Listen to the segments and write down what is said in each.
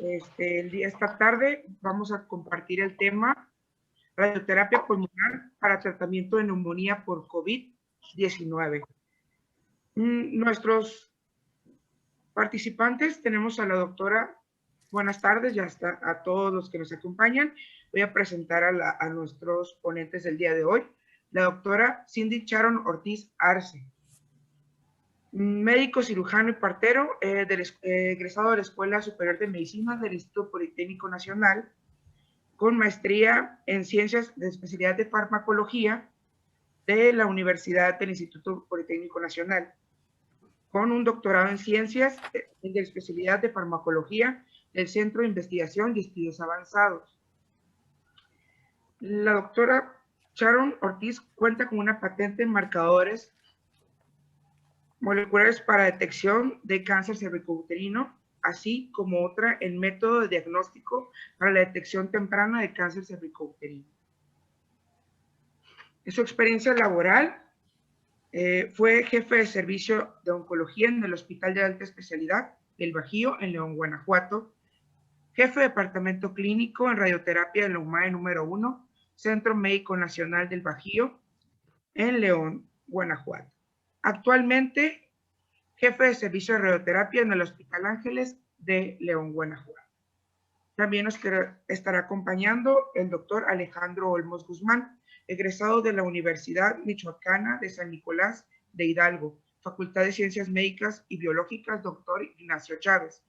Esta tarde vamos a compartir el tema radioterapia pulmonar para tratamiento de neumonía por COVID-19. Nuestros participantes tenemos a la doctora, buenas tardes, ya está, a todos los que nos acompañan. Voy a presentar a nuestros ponentes del día de hoy. La doctora Cindy Sharon Ortiz Arce, médico cirujano y partero, egresado de la Escuela Superior de Medicina del Instituto Politécnico Nacional, con maestría en Ciencias de Especialidad de Farmacología de la Universidad del Instituto Politécnico Nacional, con un doctorado en Ciencias de Especialidad de Farmacología del Centro de Investigación y Estudios Avanzados. La doctora Sharon Ortiz cuenta con una patente en marcadores moleculares para detección de cáncer cervicouterino, así como otra en método de diagnóstico para la detección temprana de cáncer cervicouterino. En su experiencia laboral, fue jefe de servicio de oncología en el Hospital de Alta Especialidad del Bajío en León, Guanajuato, jefe de departamento clínico en radioterapia en la UMAE número 1, Centro Médico Nacional del Bajío en León, Guanajuato. Actualmente, jefe de servicio de radioterapia en el Hospital Ángeles de León, Guanajuato. También nos estará acompañando el doctor Alejandro Olmos Guzmán, egresado de la Universidad Michoacana de San Nicolás de Hidalgo, Facultad de Ciencias Médicas y Biológicas, doctor Ignacio Chávez,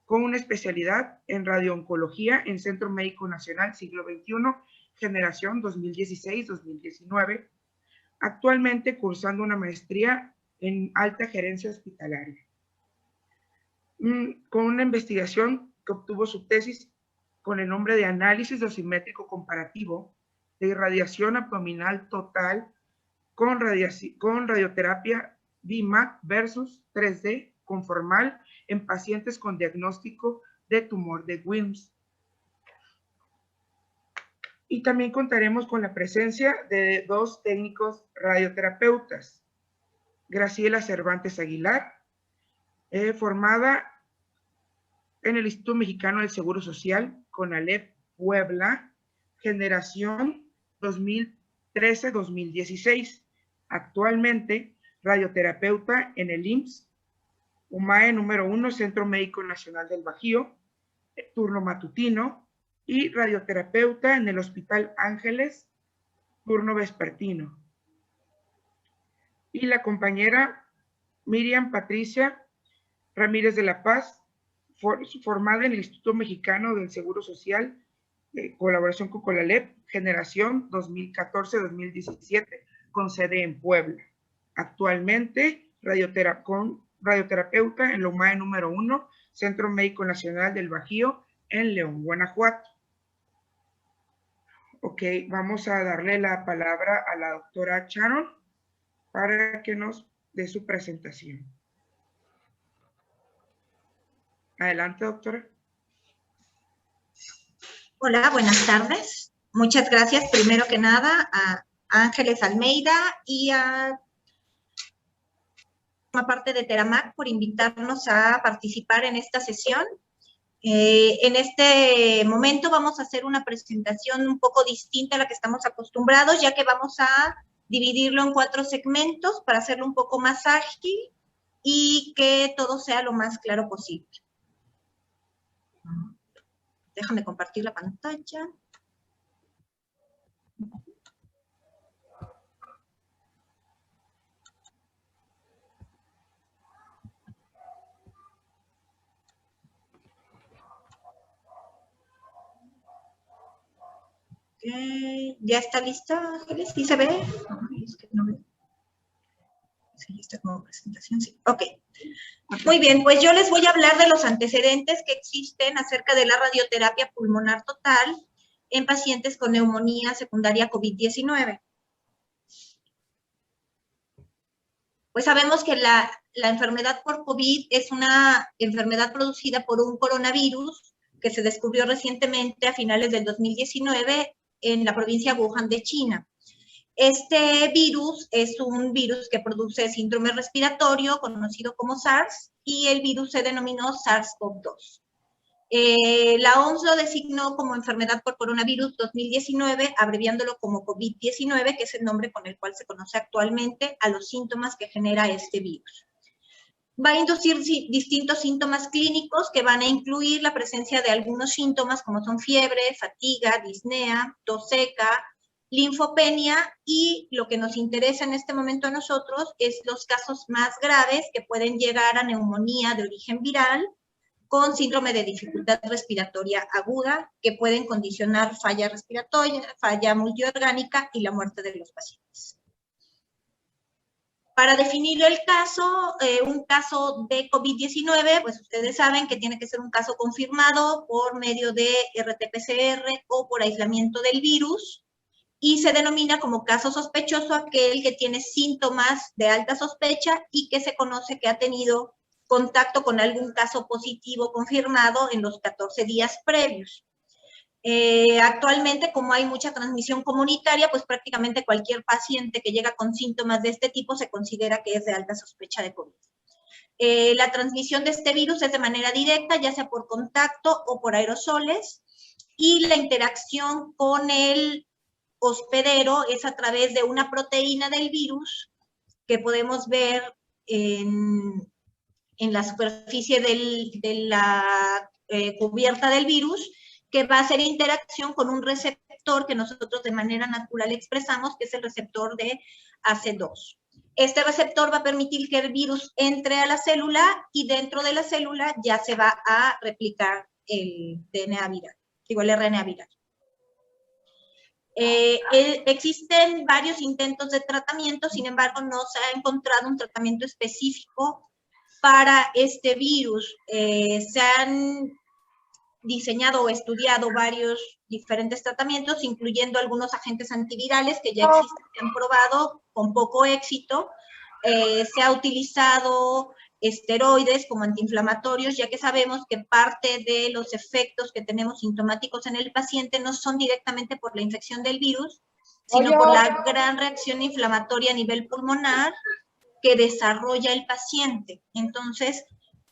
con una especialidad en radiooncología en Centro Médico Nacional Siglo XXI, generación 2016-2019, actualmente cursando una maestría en alta gerencia hospitalaria, con una investigación que obtuvo su tesis con el nombre de Análisis dosimétrico comparativo de irradiación abdominal total con radioterapia BIMAC versus 3D conformal en pacientes con diagnóstico de tumor de Wilms. Y también contaremos con la presencia de dos técnicos radioterapeutas. Graciela Cervantes Aguilar, formada en el Instituto Mexicano del Seguro Social, CONALEP Puebla, generación 2013-2016. Actualmente, radioterapeuta en el IMSS, UMAE número 1, Centro Médico Nacional del Bajío, turno matutino, y radioterapeuta en el Hospital Ángeles, turno vespertino. Y la compañera Miriam Patricia Ramírez de la Paz, formada en el Instituto Mexicano del Seguro Social, colaboración con CONALEP, generación 2014-2017, con sede en Puebla. Actualmente, radioterapeuta en la UMAE número 1, Centro Médico Nacional del Bajío, en León, Guanajuato. Ok, vamos a darle la palabra a la doctora Sharon para que nos dé su presentación. Adelante, doctora. Hola, buenas tardes. Muchas gracias, primero que nada, a Ángeles Almeida y a una parte de Teramac por invitarnos a participar en esta sesión. En este momento vamos a hacer una presentación un poco distinta a la que estamos acostumbrados, ya que vamos a dividirlo en 4 segmentos para hacerlo un poco más ágil y que todo sea lo más claro posible. Déjame compartir la pantalla. Okay. ¿Ya está lista, Ángeles? ¿Sí se ve? Ay, es que no veo. Sí, está como presentación, sí. Ok. Muy bien, pues yo les voy a hablar de los antecedentes que existen acerca de la radioterapia pulmonar total en pacientes con neumonía secundaria COVID-19. Pues sabemos que la enfermedad por COVID es una enfermedad producida por un coronavirus que se descubrió recientemente a finales del 2019 en la provincia de Wuhan de China. Este virus es un virus que produce síndrome respiratorio conocido como SARS y el virus se denominó SARS-CoV-2. La OMS lo designó como enfermedad por coronavirus 2019, abreviándolo como COVID-19, que es el nombre con el cual se conoce actualmente a los síntomas que genera este virus. Va a inducir distintos síntomas clínicos que van a incluir la presencia de algunos síntomas como son fiebre, fatiga, disnea, tos seca, linfopenia, y lo que nos interesa en este momento a nosotros es los casos más graves que pueden llegar a neumonía de origen viral con síndrome de dificultad respiratoria aguda, que pueden condicionar falla respiratoria, falla multiorgánica y la muerte de los pacientes. Para definir el caso, un caso de COVID-19, pues ustedes saben que tiene que ser un caso confirmado por medio de RT-PCR o por aislamiento del virus, y se denomina como caso sospechoso aquel que tiene síntomas de alta sospecha y que se conoce que ha tenido contacto con algún caso positivo confirmado en los 14 días previos. Actualmente, como hay mucha transmisión comunitaria, pues prácticamente cualquier paciente que llega con síntomas de este tipo se considera que es de alta sospecha de COVID. La transmisión de este virus es de manera directa, ya sea por contacto o por aerosoles, y la interacción con el hospedero es a través de una proteína del virus que podemos ver en la superficie de la cubierta del virus, que va a hacer interacción con un receptor que nosotros de manera natural expresamos, que es el receptor de AC2. Este receptor va a permitir que el virus entre a la célula y dentro de la célula ya se va a replicar el DNA viral, el RNA viral. Existen varios intentos de tratamiento, sin embargo, no se ha encontrado un tratamiento específico para este virus. Se han diseñado o estudiado varios diferentes tratamientos, incluyendo algunos agentes antivirales que ya existen, se han probado con poco éxito. Se ha utilizado esteroides como antiinflamatorios, ya que sabemos que parte de los efectos que tenemos sintomáticos en el paciente no son directamente por la infección del virus, sino por la gran reacción inflamatoria a nivel pulmonar que desarrolla el paciente. Entonces,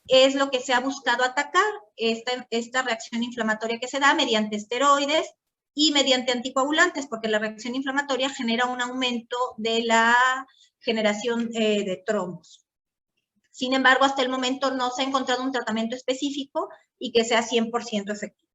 es lo que se ha buscado atacar, esta reacción inflamatoria que se da mediante esteroides y mediante anticoagulantes, porque la reacción inflamatoria genera un aumento de la generación de trombos. Sin embargo, hasta el momento no se ha encontrado un tratamiento específico y que sea 100% efectivo.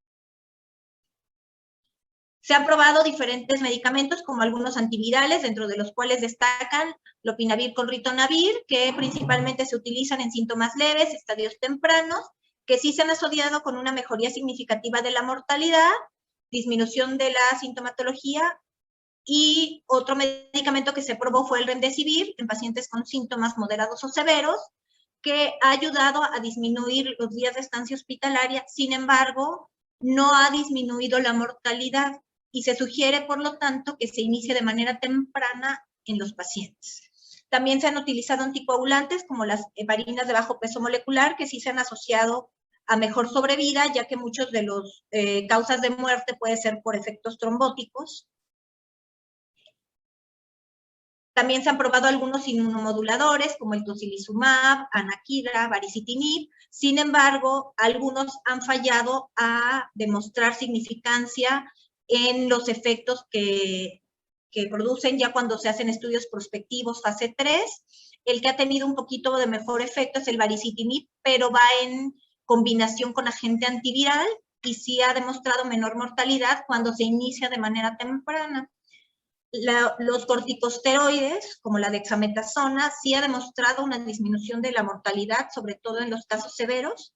Se han probado diferentes medicamentos, como algunos antivirales, dentro de los cuales destacan lopinavir con ritonavir, que principalmente se utilizan en síntomas leves, estadios tempranos, que sí se han asociado con una mejoría significativa de la mortalidad, disminución de la sintomatología, y otro medicamento que se probó fue el remdesivir en pacientes con síntomas moderados o severos, que ha ayudado a disminuir los días de estancia hospitalaria. Sin embargo, no ha disminuido la mortalidad, y se sugiere, por lo tanto, que se inicie de manera temprana en los pacientes. También se han utilizado anticoagulantes como las heparinas de bajo peso molecular, que sí se han asociado a mejor sobrevida, ya que muchos de los causas de muerte puede ser por efectos trombóticos. También se han probado algunos inmunomoduladores, como el tocilizumab, anakinra, baricitinib. Sin embargo, algunos han fallado a demostrar significancia en los efectos que producen ya cuando se hacen estudios prospectivos fase 3. El que ha tenido un poquito de mejor efecto es el baricitinib, pero va en combinación con agente antiviral y sí ha demostrado menor mortalidad cuando se inicia de manera temprana. Los corticosteroides, como la dexametasona, sí ha demostrado una disminución de la mortalidad, sobre todo en los casos severos.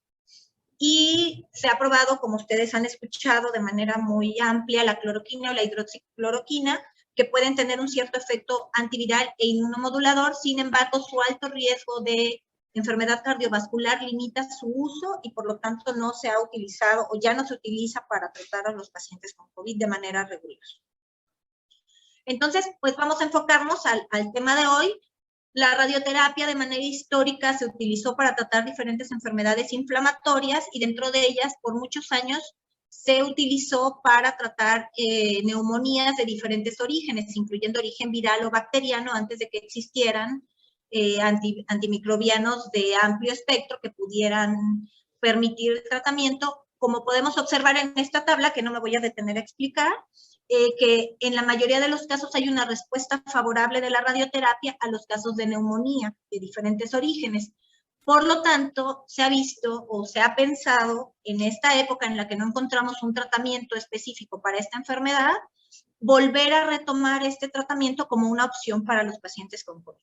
Y se ha probado, como ustedes han escuchado, de manera muy amplia, la cloroquina o la hidroxicloroquina, que pueden tener un cierto efecto antiviral e inmunomodulador. Sin embargo, su alto riesgo de enfermedad cardiovascular limita su uso y por lo tanto no se ha utilizado o ya no se utiliza para tratar a los pacientes con COVID de manera regular. Entonces, pues vamos a enfocarnos al tema de hoy. La radioterapia de manera histórica se utilizó para tratar diferentes enfermedades inflamatorias y dentro de ellas, por muchos años, se utilizó para tratar neumonías de diferentes orígenes, incluyendo origen viral o bacteriano, antes de que existieran antimicrobianos de amplio espectro que pudieran permitir el tratamiento como podemos observar en esta tabla, que no me voy a detener a explicar, que en la mayoría de los casos hay una respuesta favorable de la radioterapia a los casos de neumonía de diferentes orígenes. Por lo tanto, se ha visto o se ha pensado en esta época en la que no encontramos un tratamiento específico para esta enfermedad, volver a retomar este tratamiento como una opción para los pacientes con COVID.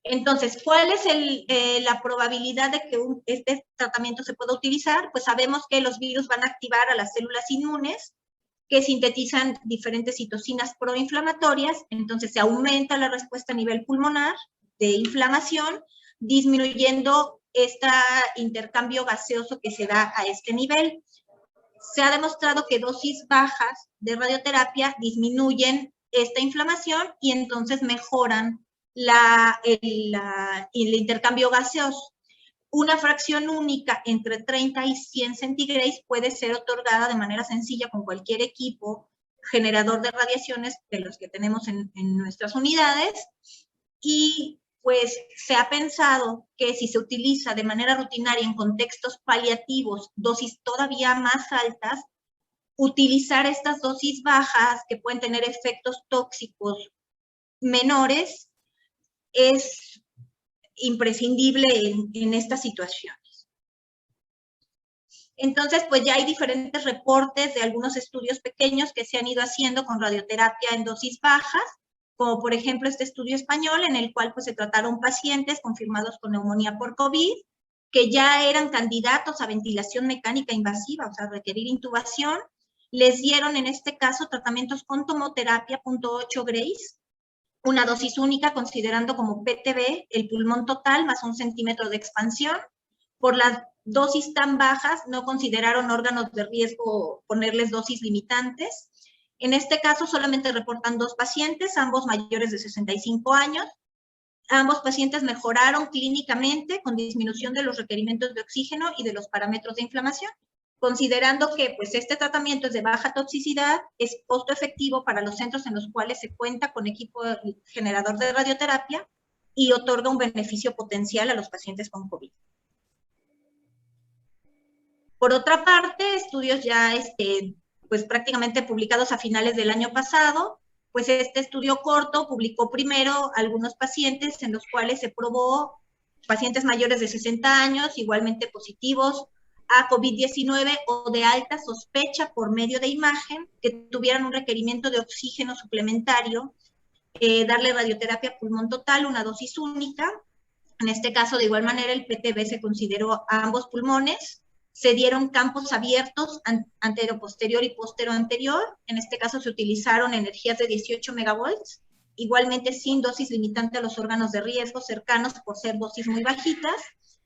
Entonces, ¿cuál es la probabilidad de que este tratamiento se pueda utilizar? Pues sabemos que los virus van a activar a las células inmunes que sintetizan diferentes citocinas proinflamatorias, entonces se aumenta la respuesta a nivel pulmonar de inflamación, disminuyendo este intercambio gaseoso que se da a este nivel. Se ha demostrado que dosis bajas de radioterapia disminuyen esta inflamación y entonces mejoran el intercambio gaseoso. Una fracción única entre 30 y 100 centigrados puede ser otorgada de manera sencilla con cualquier equipo generador de radiaciones de los que tenemos en nuestras unidades, y pues se ha pensado que si se utiliza de manera rutinaria en contextos paliativos dosis todavía más altas, utilizar estas dosis bajas que pueden tener efectos tóxicos menores es imprescindible en estas situaciones. Entonces, pues ya hay diferentes reportes de algunos estudios pequeños que se han ido haciendo con radioterapia en dosis bajas, como por ejemplo este estudio español en el cual pues se trataron pacientes confirmados con neumonía por COVID, que ya eran candidatos a ventilación mecánica invasiva, o sea, requerir intubación. Les dieron en este caso tratamientos con tomoterapia 0.8 grays, una dosis única considerando como PTB el pulmón total más 1 centímetro de expansión. Por las dosis tan bajas no consideraron órganos de riesgo ponerles dosis limitantes. En este caso solamente reportan 2 pacientes, ambos mayores de 65 años. Ambos pacientes mejoraron clínicamente con disminución de los requerimientos de oxígeno y de los parámetros de inflamación, considerando que pues, este tratamiento es de baja toxicidad, es costo efectivo para los centros en los cuales se cuenta con equipo generador de radioterapia y otorga un beneficio potencial a los pacientes con COVID. Por otra parte, estudios ya pues, prácticamente publicados a finales del año pasado, pues este estudio corto publicó primero algunos pacientes en los cuales se probó pacientes mayores de 60 años, igualmente positivos a COVID-19 o de alta sospecha por medio de imagen, que tuvieran un requerimiento de oxígeno suplementario, darle radioterapia pulmón total, una dosis única. En este caso, de igual manera, el PTB se consideró a ambos pulmones. Se dieron campos abiertos antero-posterior y postero-anterior. En este caso se utilizaron energías de 18 megavolts, igualmente sin dosis limitante a los órganos de riesgo cercanos por ser dosis muy bajitas.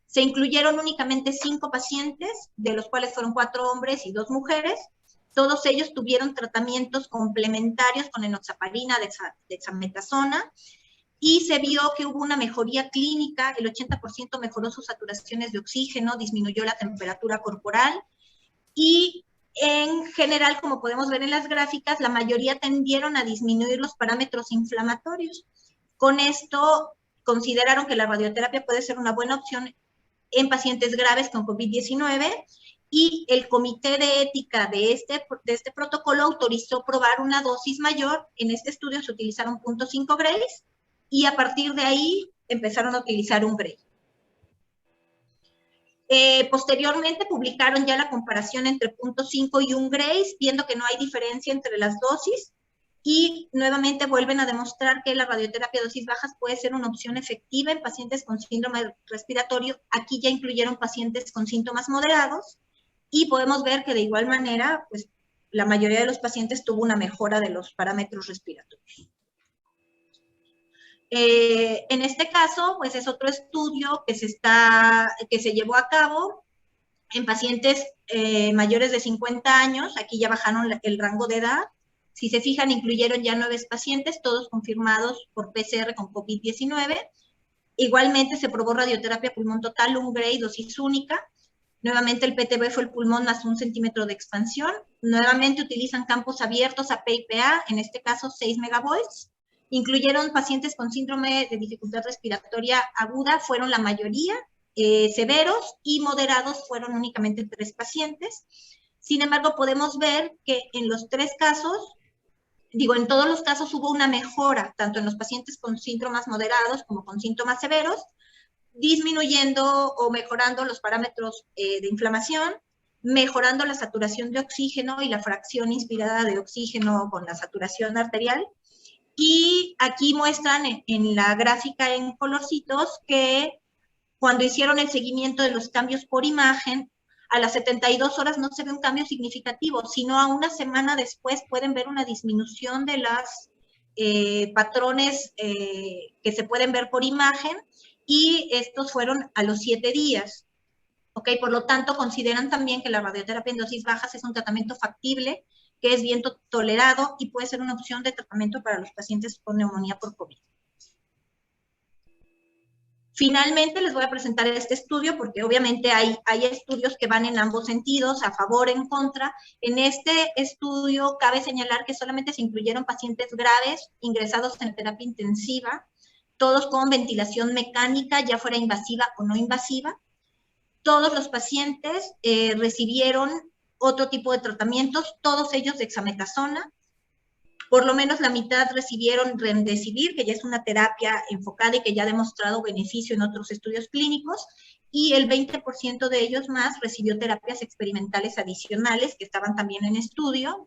Se incluyeron únicamente 5 pacientes, de los cuales fueron 4 hombres y 2 mujeres. Todos ellos tuvieron tratamientos complementarios con enoxaparina, dexametasona, y se vio que hubo una mejoría clínica, el 80% mejoró sus saturaciones de oxígeno, disminuyó la temperatura corporal, y en general, como podemos ver en las gráficas, la mayoría tendieron a disminuir los parámetros inflamatorios. Con esto, consideraron que la radioterapia puede ser una buena opción en pacientes graves con COVID-19, y el comité de ética de este protocolo autorizó probar una dosis mayor. En este estudio se utilizaron 0.5 grays, y a partir de ahí empezaron a utilizar 1 gray. Posteriormente publicaron ya la comparación entre 0.5 y 1 grays, viendo que no hay diferencia entre las dosis, y nuevamente vuelven a demostrar que la radioterapia a dosis bajas puede ser una opción efectiva en pacientes con síndrome respiratorio. Aquí ya incluyeron pacientes con síntomas moderados, y podemos ver que de igual manera, pues, la mayoría de los pacientes tuvo una mejora de los parámetros respiratorios. En este caso, pues es otro estudio que se llevó a cabo en pacientes mayores de 50 años. Aquí ya bajaron el rango de edad. Si se fijan, incluyeron ya 9 pacientes, todos confirmados por PCR con COVID-19. Igualmente se probó radioterapia pulmón total, 1 gray, dosis única. Nuevamente el PTB fue el pulmón más 1 centímetro de expansión. Nuevamente utilizan campos abiertos a PIPA, en este caso 6 megavolts. Incluyeron pacientes con síndrome de dificultad respiratoria aguda, fueron la mayoría, severos y moderados fueron únicamente 3 pacientes. Sin embargo, podemos ver que en los 3 casos, en todos los casos hubo una mejora, tanto en los pacientes con síntomas moderados como con síntomas severos, disminuyendo o mejorando los parámetros de inflamación, mejorando la saturación de oxígeno y la fracción inspirada de oxígeno con la saturación arterial. Y aquí muestran en la gráfica en colorcitos que cuando hicieron el seguimiento de los cambios por imagen, a las 72 horas no se ve un cambio significativo, sino a una semana después pueden ver una disminución de los patrones que se pueden ver por imagen, y estos fueron a los 7 días. ¿Ok? Por lo tanto, consideran también que la radioterapia en dosis bajas es un tratamiento factible, que es bien tolerado y puede ser una opción de tratamiento para los pacientes con neumonía por COVID. Finalmente, les voy a presentar este estudio porque obviamente hay estudios que van en ambos sentidos, a favor, en contra. En este estudio cabe señalar que solamente se incluyeron pacientes graves ingresados en terapia intensiva, todos con ventilación mecánica, ya fuera invasiva o no invasiva. Todos los pacientes recibieron otro tipo de tratamientos, todos ellos de dexametasona. Por lo menos la mitad recibieron remdesivir, que ya es una terapia enfocada y que ya ha demostrado beneficio en otros estudios clínicos, y el 20% de ellos más recibió terapias experimentales adicionales que estaban también en estudio.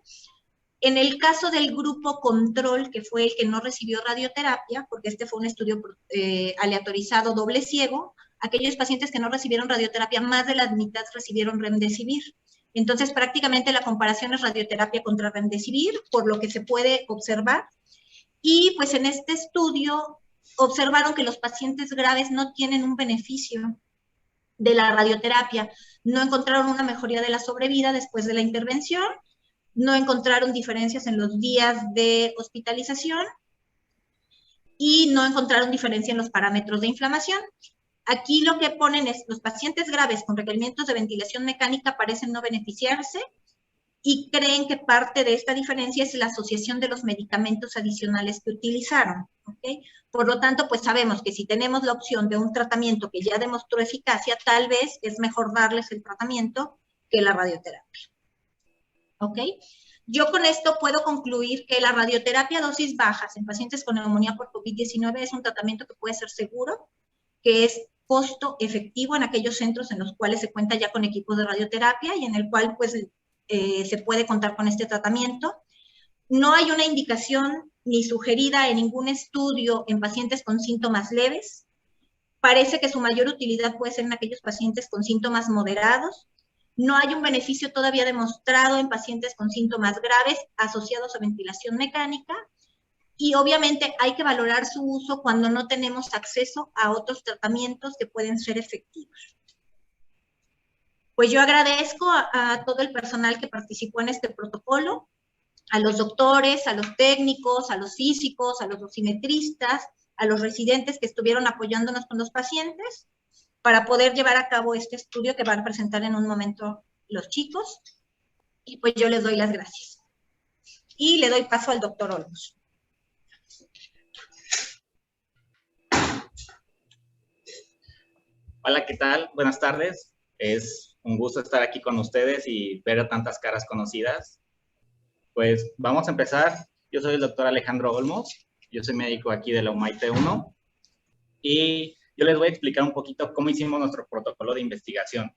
En el caso del grupo control, que fue el que no recibió radioterapia, porque este fue un estudio aleatorizado doble ciego, aquellos pacientes que no recibieron radioterapia, más de la mitad recibieron remdesivir. Entonces, prácticamente la comparación es radioterapia contra remdesivir, por lo que se puede observar. Y pues en este estudio observaron que los pacientes graves no tienen un beneficio de la radioterapia. No encontraron una mejoría de la sobrevida después de la intervención, no encontraron diferencias en los días de hospitalización y no encontraron diferencia en los parámetros de inflamación. Aquí lo que ponen es, los pacientes graves con requerimientos de ventilación mecánica parecen no beneficiarse y creen que parte de esta diferencia es la asociación de los medicamentos adicionales que utilizaron. ¿Okay? Por lo tanto, pues sabemos que si tenemos la opción de un tratamiento que ya demostró eficacia, tal vez es mejor darles el tratamiento que la radioterapia. ¿Ok? Yo con esto puedo concluir que la radioterapia a dosis bajas en pacientes con neumonía por COVID-19 es un tratamiento que puede ser seguro, que es costo efectivo en aquellos centros en los cuales se cuenta ya con equipos de radioterapia y en el cual pues se puede contar con este tratamiento. No hay una indicación ni sugerida en ningún estudio en pacientes con síntomas leves. Parece que su mayor utilidad puede ser en aquellos pacientes con síntomas moderados. No hay un beneficio todavía demostrado en pacientes con síntomas graves asociados a ventilación mecánica. Y obviamente hay que valorar su uso cuando no tenemos acceso a otros tratamientos que pueden ser efectivos. Pues yo agradezco a todo el personal que participó en este protocolo, a los doctores, a los técnicos, a los físicos, a los dosimetristas, a los residentes que estuvieron apoyándonos con los pacientes para poder llevar a cabo este estudio que van a presentar en un momento los chicos. Y pues yo les doy las gracias. Y le doy paso al doctor Olmos. Hola, ¿qué tal? Buenas tardes. Es un gusto estar aquí con ustedes y ver a tantas caras conocidas. Pues vamos a empezar. Yo soy el doctor Alejandro Olmos. Yo soy médico aquí de la UMAIT 1. Y yo les voy a explicar un poquito cómo hicimos nuestro protocolo de investigación.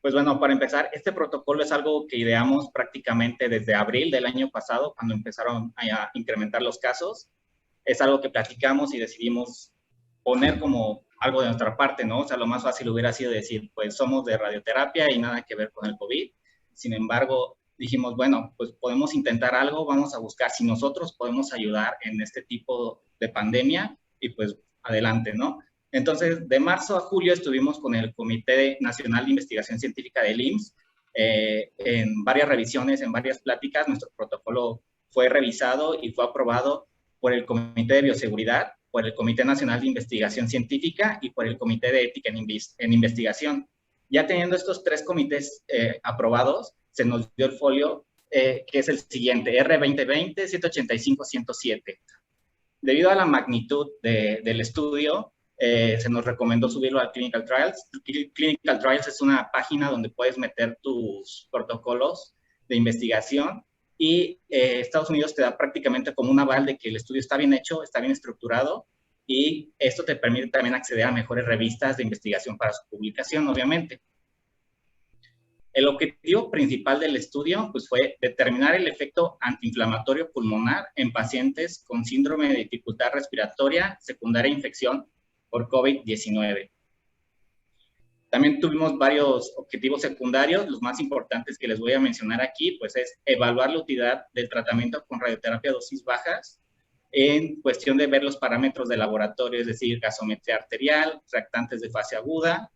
Pues bueno, para empezar, este protocolo es algo que ideamos prácticamente desde abril del año pasado, cuando empezaron a incrementar los casos. Es algo que platicamos y decidimos poner como algo de nuestra parte, ¿no? O sea, lo más fácil hubiera sido decir, pues somos de radioterapia y nada que ver con el COVID. Sin embargo, dijimos, bueno, pues podemos intentar algo, vamos a buscar si nosotros podemos ayudar en este tipo de pandemia y pues adelante, ¿no? Entonces, de marzo a julio estuvimos con el Comité Nacional de Investigación Científica del IMSS en varias revisiones, en varias pláticas. Nuestro protocolo fue revisado y fue aprobado por el Comité de Bioseguridad, por el Comité Nacional de Investigación Científica y por el Comité de Ética en Investigación. Ya teniendo estos 3 comités aprobados, se nos dio el folio que es el siguiente, R2020-185-107. Debido a la magnitud del estudio, se nos recomendó subirlo a Clinical Trials. Clinical Trials es una página donde puedes meter tus protocolos de investigación y Estados Unidos te da prácticamente como un aval de que el estudio está bien hecho, está bien estructurado, y esto te permite también acceder a mejores revistas de investigación para su publicación, obviamente. El objetivo principal del estudio pues, fue determinar el efecto antiinflamatorio pulmonar en pacientes con síndrome de dificultad respiratoria secundaria a infección por COVID-19. También tuvimos varios objetivos secundarios. Los más importantes que les voy a mencionar aquí pues, es evaluar la utilidad del tratamiento con radioterapia a dosis bajas en cuestión de ver los parámetros de laboratorio, es decir, gasometría arterial, reactantes de fase aguda,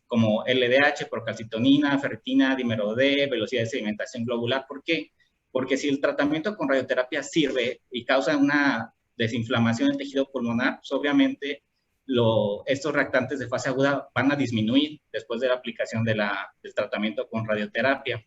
como LDH, procalcitonina, ferritina, dímero D, velocidad de sedimentación globular. ¿Por qué? Porque si el tratamiento con radioterapia sirve y causa una desinflamación del tejido pulmonar, pues obviamente estos reactantes de fase aguda van a disminuir después de la aplicación del tratamiento con radioterapia.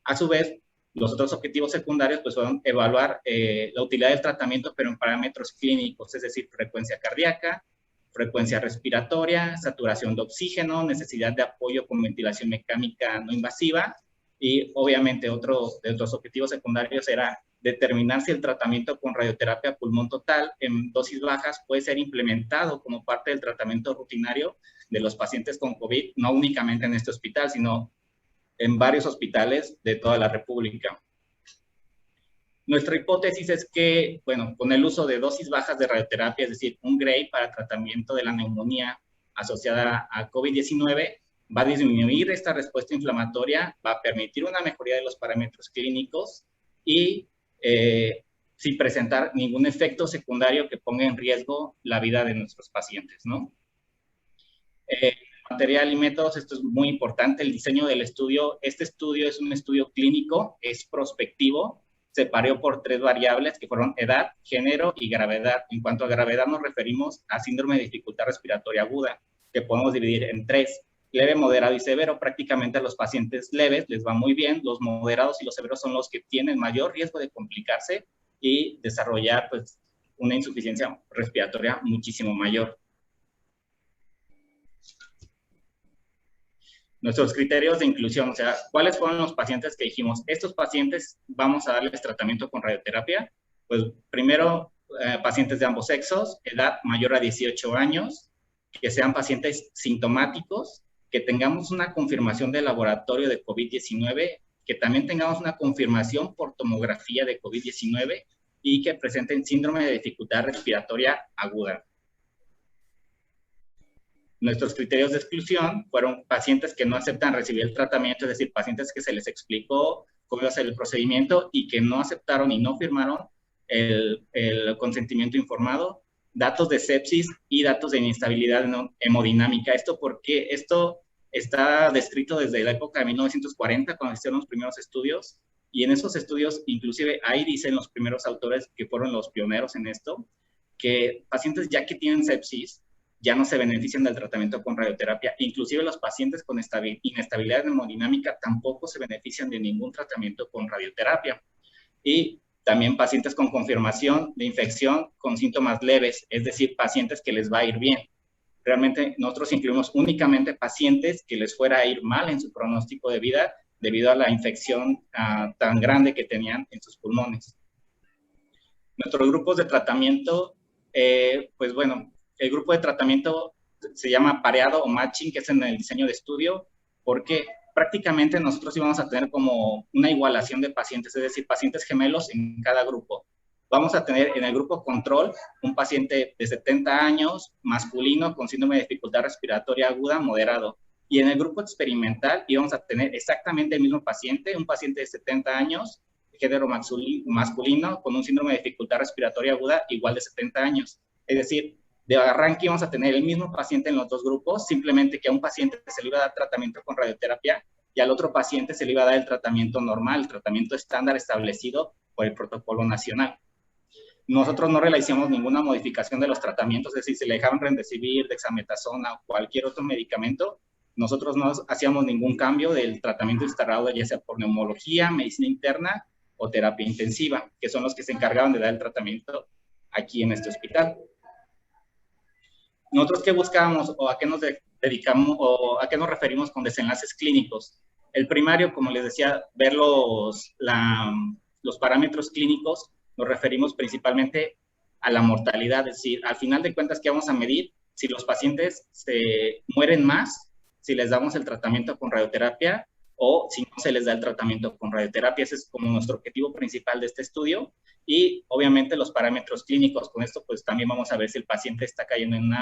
A su vez, los otros objetivos secundarios pues, fueron evaluar la utilidad del tratamiento, pero en parámetros clínicos, es decir, frecuencia cardíaca, frecuencia respiratoria, saturación de oxígeno, necesidad de apoyo con ventilación mecánica no invasiva, y obviamente otro de los objetivos secundarios era determinar si el tratamiento con radioterapia pulmón total en dosis bajas puede ser implementado como parte del tratamiento rutinario de los pacientes con COVID, no únicamente en este hospital, sino en varios hospitales de toda la República. Nuestra hipótesis es que, bueno, con el uso de dosis bajas de radioterapia, es decir, un Gray para tratamiento de la neumonía asociada a COVID-19, va a disminuir esta respuesta inflamatoria, va a permitir una mejoría de los parámetros clínicos y sin presentar ningún efecto secundario que ponga en riesgo la vida de nuestros pacientes, ¿no? Material y métodos, esto es muy importante, el diseño del estudio. Este estudio es un estudio clínico, es prospectivo, se pareó por 3 variables que fueron edad, género y gravedad. En cuanto a gravedad nos referimos a síndrome de dificultad respiratoria aguda, que podemos dividir en 3, leve, moderado y severo. Prácticamente a los pacientes leves les va muy bien, los moderados y los severos son los que tienen mayor riesgo de complicarse y desarrollar pues, una insuficiencia respiratoria muchísimo mayor. Nuestros criterios de inclusión, o sea, ¿cuáles fueron los pacientes que dijimos? Estos pacientes vamos a darles tratamiento con radioterapia. Pues primero, pacientes de ambos sexos, edad mayor a 18 años, que sean pacientes sintomáticos, que tengamos una confirmación de laboratorio de COVID-19, que también tengamos una confirmación por tomografía de COVID-19 y que presenten síndrome de dificultad respiratoria aguda. Nuestros criterios de exclusión fueron pacientes que no aceptan recibir el tratamiento, es decir, pacientes que se les explicó cómo iba a ser el procedimiento y que no aceptaron y no firmaron el consentimiento informado, datos de sepsis y datos de inestabilidad hemodinámica. Esto porque esto está descrito desde la época de 1940, cuando se hicieron los primeros estudios, y en esos estudios, inclusive ahí dicen los primeros autores que fueron los pioneros en esto, que pacientes ya que tienen sepsis, ya no se benefician del tratamiento con radioterapia. Inclusive los pacientes con inestabilidad hemodinámica tampoco se benefician de ningún tratamiento con radioterapia. Y también pacientes con confirmación de infección con síntomas leves, es decir, pacientes que les va a ir bien. Realmente nosotros incluimos únicamente pacientes que les fuera a ir mal en su pronóstico de vida debido a la infección tan grande que tenían en sus pulmones. Nuestros grupos de tratamiento, pues bueno, el grupo de tratamiento se llama pareado o matching, que es en el diseño de estudio, porque prácticamente nosotros íbamos a tener como una igualación de pacientes, es decir, pacientes gemelos en cada grupo. Vamos a tener en el grupo control un paciente de 70 años, masculino, con síndrome de dificultad respiratoria aguda, moderado. Y en el grupo experimental íbamos a tener exactamente el mismo paciente, un paciente de 70 años, género masculino, con un síndrome de dificultad respiratoria aguda, igual de 70 años. Es decir, de arranque íbamos a tener el mismo paciente en los dos grupos, simplemente que a un paciente se le iba a dar tratamiento con radioterapia y al otro paciente se le iba a dar el tratamiento normal, el tratamiento estándar establecido por el protocolo nacional. Nosotros no realizamos ninguna modificación de los tratamientos, es decir, si le dejaban remdesivir, dexametasona o cualquier otro medicamento, nosotros no hacíamos ningún cambio del tratamiento instalado, ya sea por neumología, medicina interna o terapia intensiva, que son los que se encargaban de dar el tratamiento aquí en este hospital. nosotros qué buscábamos o a qué nos dedicamos o a qué nos referimos con desenlaces clínicos. El primario, como les decía, ver los parámetros clínicos, nos referimos principalmente a la mortalidad, es decir, al final de cuentas, ¿qué vamos a medir? Si los pacientes se mueren más, si les damos el tratamiento con radioterapia o si no se les da el tratamiento con radioterapia. Ese es como nuestro objetivo principal de este estudio. Y obviamente los parámetros clínicos. Con esto pues también vamos a ver si el paciente está cayendo en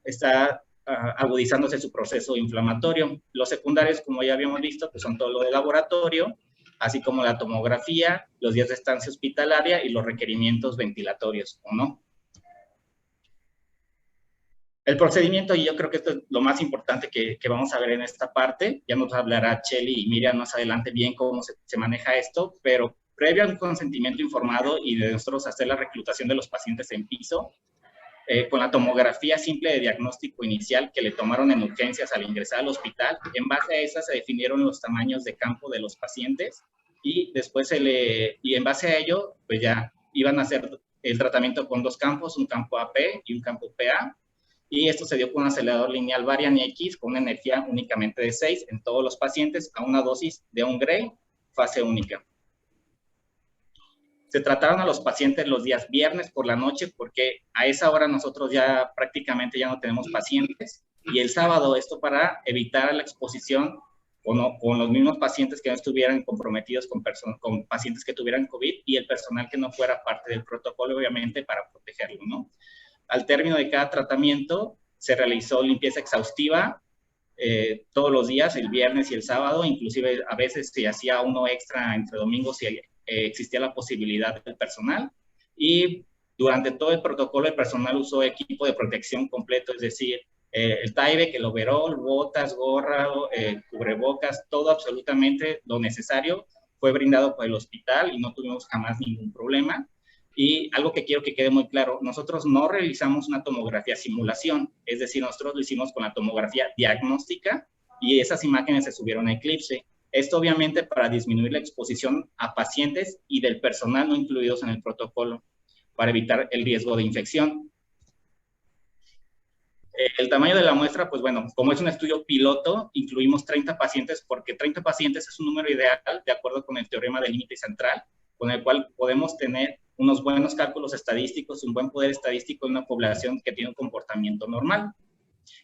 está agudizándose su proceso inflamatorio. Los secundarios, como ya habíamos visto, pues son todo lo de laboratorio, así como la tomografía, los días de estancia hospitalaria y los requerimientos ventilatorios, ¿o no? El procedimiento, y yo creo que esto es lo más importante que vamos a ver en esta parte, ya nos hablará Chely y Miriam más adelante bien cómo se maneja esto, pero previo a un consentimiento informado y de nosotros hacer la reclutación de los pacientes en piso, con la tomografía simple de diagnóstico inicial que le tomaron en urgencias al ingresar al hospital, en base a esa se definieron los tamaños de campo de los pacientes y después y en base a ello, pues ya iban a hacer el tratamiento con dos campos, un campo AP y un campo PA, y esto se dio con un acelerador lineal Varian X con una energía únicamente de 6 en todos los pacientes a una dosis de 1 Gray, fase única. Se trataron a los pacientes los días viernes por la noche porque a esa hora nosotros ya prácticamente ya no tenemos pacientes, y el sábado esto para evitar la exposición con los mismos pacientes que no estuvieran comprometidos con pacientes que tuvieran COVID y el personal que no fuera parte del protocolo, obviamente para protegerlo, ¿no? Al término de cada tratamiento se realizó limpieza exhaustiva todos los días, el viernes y el sábado, inclusive a veces se hacía uno extra entre domingos si existía la posibilidad del personal. Y durante todo el protocolo el personal usó equipo de protección completo, es decir, el Tyvek, el overall, botas, gorra, cubrebocas, todo absolutamente lo necesario fue brindado por el hospital y no tuvimos jamás ningún problema. Y algo que quiero que quede muy claro, nosotros no realizamos una tomografía simulación, es decir, nosotros lo hicimos con la tomografía diagnóstica y esas imágenes se subieron a Eclipse. Esto obviamente para disminuir la exposición a pacientes y del personal no incluidos en el protocolo, para evitar el riesgo de infección. El tamaño de la muestra, pues bueno, como es un estudio piloto, incluimos 30 pacientes porque 30 pacientes es un número ideal de acuerdo con el teorema del límite central, con el cual podemos tener unos buenos cálculos estadísticos, un buen poder estadístico en una población que tiene un comportamiento normal.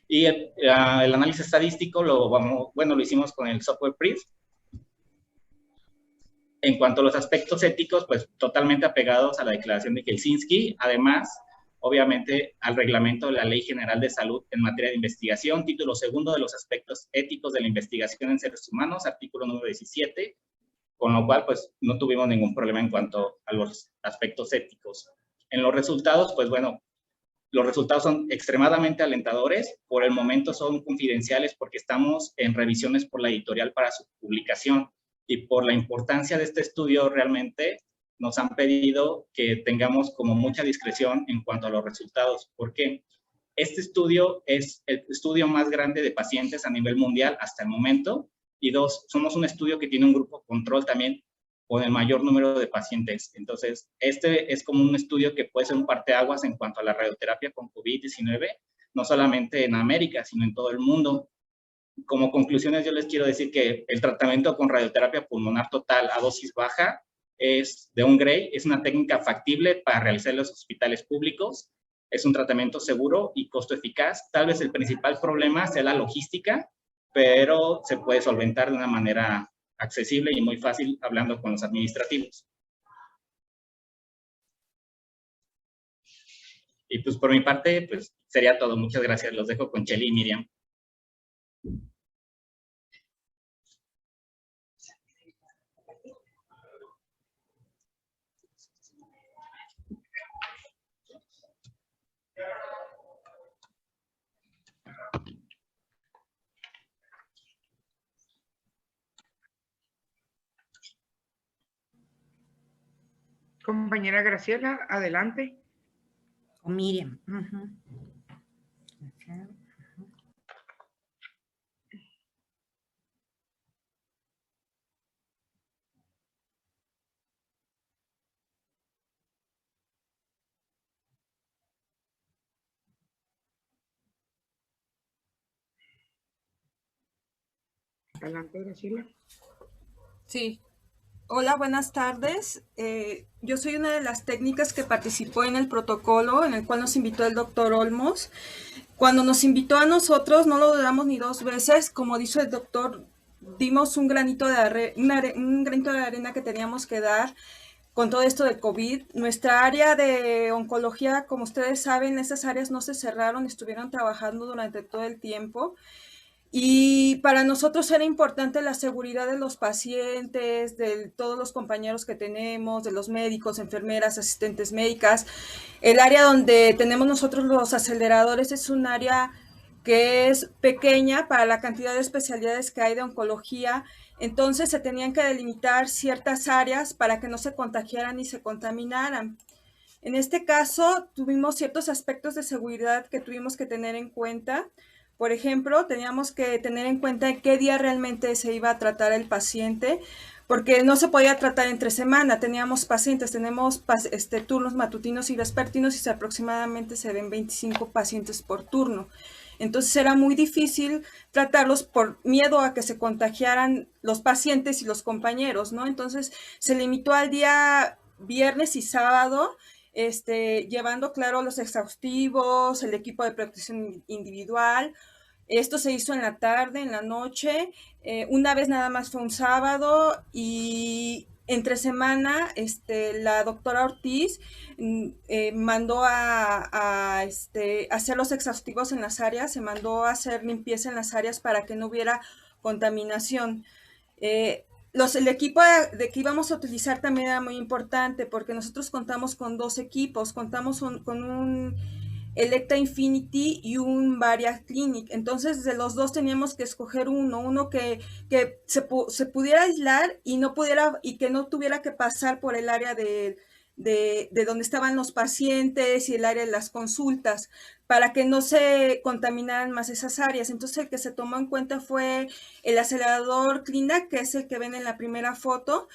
Y el análisis estadístico lo hicimos con el software PRISM. En cuanto a los aspectos éticos, pues totalmente apegados a la declaración de Helsinki, además, obviamente, al reglamento de la Ley General de Salud en materia de investigación, título segundo de los aspectos éticos de la investigación en seres humanos, artículo número 17, con lo cual, pues, no tuvimos ningún problema en cuanto a los aspectos éticos. En los resultados, pues, bueno, los resultados son extremadamente alentadores. Por el momento son confidenciales porque estamos en revisiones por la editorial para su publicación. Y por la importancia de este estudio, realmente nos han pedido que tengamos como mucha discreción en cuanto a los resultados. ¿Por qué? Este estudio es el estudio más grande de pacientes a nivel mundial hasta el momento. Y dos, somos un estudio que tiene un grupo control también con el mayor número de pacientes. Entonces, este es como un estudio que puede ser un parteaguas en cuanto a la radioterapia con COVID-19, no solamente en América, sino en todo el mundo. Como conclusiones, yo les quiero decir que el tratamiento con radioterapia pulmonar total a dosis baja es de 1 Gray, es una técnica factible para realizar en los hospitales públicos, es un tratamiento seguro y costo eficaz. Tal vez el principal problema sea la logística, pero se puede solventar de una manera accesible y muy fácil hablando con los administrativos. Y pues por mi parte, pues sería todo. Muchas gracias. Los dejo con Chely y Miriam. Compañera Graciela, adelante. O Miriam. Adelante, Graciela. Sí. Hola, buenas tardes. Yo soy una de las técnicas que participó en el protocolo en el cual nos invitó el doctor Olmos. Cuando nos invitó a nosotros, no lo dudamos ni dos veces. Como dice el doctor, dimos un granito de arena que teníamos que dar con todo esto del COVID. Nuestra área de oncología, como ustedes saben, esas áreas no se cerraron, estuvieron trabajando durante todo el tiempo. Y para nosotros era importante la seguridad de los pacientes, de todos los compañeros que tenemos, de los médicos, enfermeras, asistentes médicas. El área donde tenemos nosotros los aceleradores es un área que es pequeña para la cantidad de especialidades que hay de oncología. Entonces se tenían que delimitar ciertas áreas para que no se contagiaran ni se contaminaran. En este caso, tuvimos ciertos aspectos de seguridad que tuvimos que tener en cuenta. Por ejemplo, teníamos que tener en cuenta en qué día realmente se iba a tratar el paciente, porque no se podía tratar entre semana. Teníamos pacientes, tenemos turnos matutinos y vespertinos y aproximadamente se ven 25 pacientes por turno. Entonces era muy difícil tratarlos por miedo a que se contagiaran los pacientes y los compañeros, ¿no? Entonces se limitó al día viernes y sábado, llevando claro los exhaustivos, el equipo de protección individual. Esto se hizo en la tarde, en la noche, una vez nada más fue un sábado y entre semana la doctora Ortiz mandó a hacer los exhaustivos en las áreas, se mandó a hacer limpieza en las áreas para que no hubiera contaminación. El equipo de que íbamos a utilizar también era muy importante porque nosotros contamos con dos equipos, contamos con un Elekta Infinity y un Varia Clinic. Entonces, de los dos teníamos que escoger uno que se pudiera aislar y que no tuviera que pasar por el área de donde estaban los pacientes y el área de las consultas, para que no se contaminaran más esas áreas. Entonces, el que se tomó en cuenta fue el acelerador Clinac, que es el que ven en la primera foto.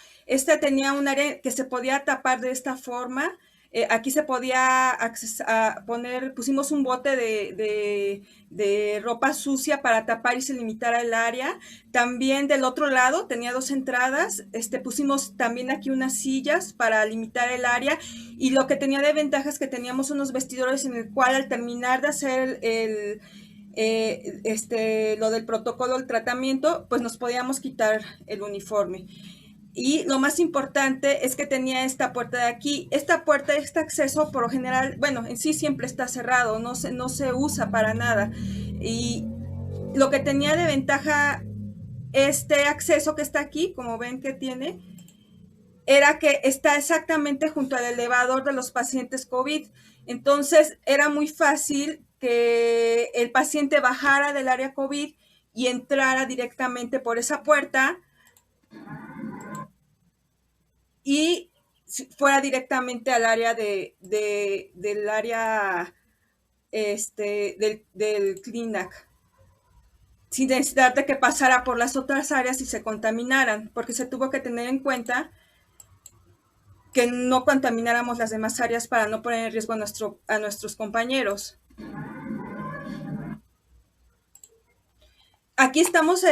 Tenía un área que se podía tapar de esta forma. Aquí se podía poner, pusimos un bote de ropa sucia para tapar y se limitara el área. También del otro lado tenía dos entradas, pusimos también aquí unas sillas para limitar el área, y lo que tenía de ventaja es que teníamos unos vestidores en el cual al terminar de hacer lo del protocolo del tratamiento, pues nos podíamos quitar el uniforme. Y lo más importante es que tenía esta puerta de aquí. Esta puerta, este acceso, por lo general, bueno, en sí siempre está cerrado, no se usa para nada. Y lo que tenía de ventaja este acceso que está aquí, como ven que tiene, era que está exactamente junto al elevador de los pacientes COVID. Entonces, era muy fácil que el paciente bajara del área COVID y entrara directamente por esa puerta y fuera directamente al área del área del Clinac, sin necesidad de que pasara por las otras áreas y se contaminaran, porque se tuvo que tener en cuenta que no contamináramos las demás áreas para no poner en riesgo a nuestros compañeros. Aquí estamos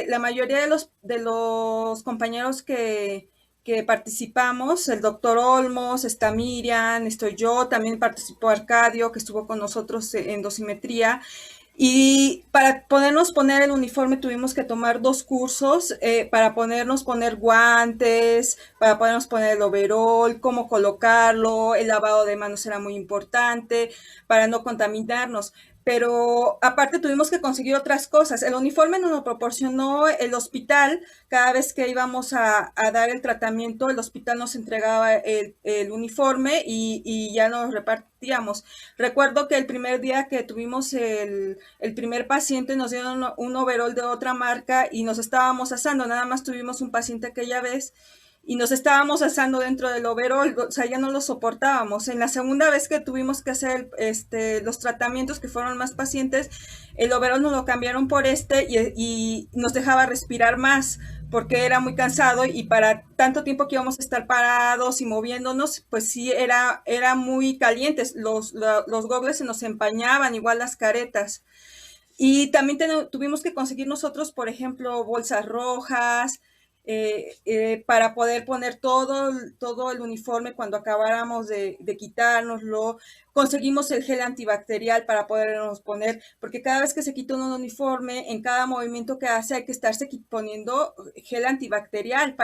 la mayoría de los compañeros que participamos, el doctor Olmos, está Miriam, estoy yo, también participó Arcadio, que estuvo con nosotros en dosimetría. Y para podernos poner el uniforme tuvimos que tomar 2 cursos para poner guantes, para podernos poner el overol, cómo colocarlo, el lavado de manos era muy importante para no contaminarnos. Pero aparte tuvimos que conseguir otras cosas. El uniforme nos lo proporcionó el hospital. Cada vez que íbamos a dar el tratamiento, el hospital nos entregaba el uniforme y ya nos repartíamos. Recuerdo que el primer día que tuvimos el primer paciente nos dieron un overol de otra marca y nos estábamos asando. Nada más tuvimos un paciente aquella vez y nos estábamos asando dentro del overol, o sea, ya no lo soportábamos. En la segunda vez que tuvimos que hacer los tratamientos, que fueron más pacientes, el overol nos lo cambiaron por y nos dejaba respirar más, porque era muy cansado y para tanto tiempo que íbamos a estar parados y moviéndonos, pues sí, era muy calientes. Los gogles se nos empañaban, igual las caretas. Y también tuvimos que conseguir nosotros, por ejemplo, bolsas rojas, para poder poner todo el uniforme cuando acabáramos de quitárnoslo. Conseguimos el gel antibacterial para podernos poner, porque cada vez que se quita un uniforme, en cada movimiento que hace hay que estarse poniendo gel antibacterial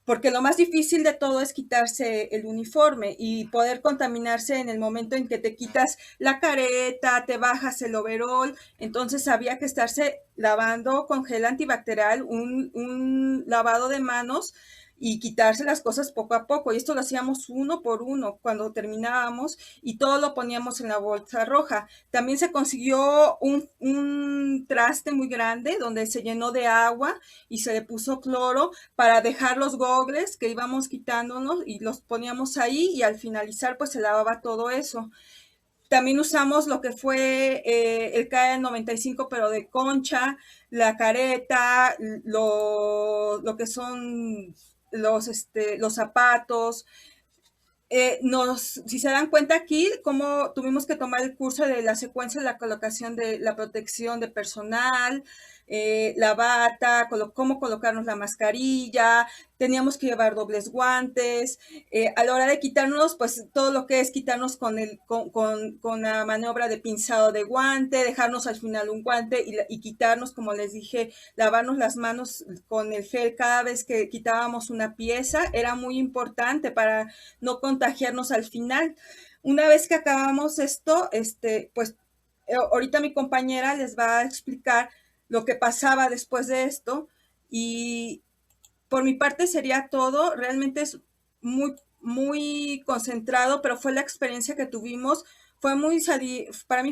porque lo más difícil de todo es quitarse el uniforme y poder contaminarse en el momento en que te quitas la careta, te bajas el overol. Entonces había que estarse lavando con gel antibacterial, un lavado de manos y quitarse las cosas poco a poco. Y esto lo hacíamos uno por uno cuando terminábamos y todo lo poníamos en la bolsa roja. También se consiguió un traste muy grande donde se llenó de agua y se le puso cloro para dejar los gogles que íbamos quitándonos y los poníamos ahí y al finalizar pues se lavaba todo eso. También usamos lo que fue el KN95 pero de concha, la careta, lo que son los zapatos. Si se dan cuenta aquí, cómo tuvimos que tomar el curso de la secuencia de la colocación de la protección de personal, la bata, cómo colocarnos la mascarilla, teníamos que llevar dobles guantes, a la hora de quitarnos, pues todo lo que es quitarnos con la maniobra de pinzado de guante, dejarnos al final un guante y quitarnos, como les dije, lavarnos las manos con el gel cada vez que quitábamos una pieza, era muy importante para no contagiarnos al final. Una vez que acabamos esto, pues ahorita mi compañera les va a explicar lo que pasaba después de esto y por mi parte sería todo. Realmente es muy, muy concentrado, pero fue la experiencia que tuvimos. Para mí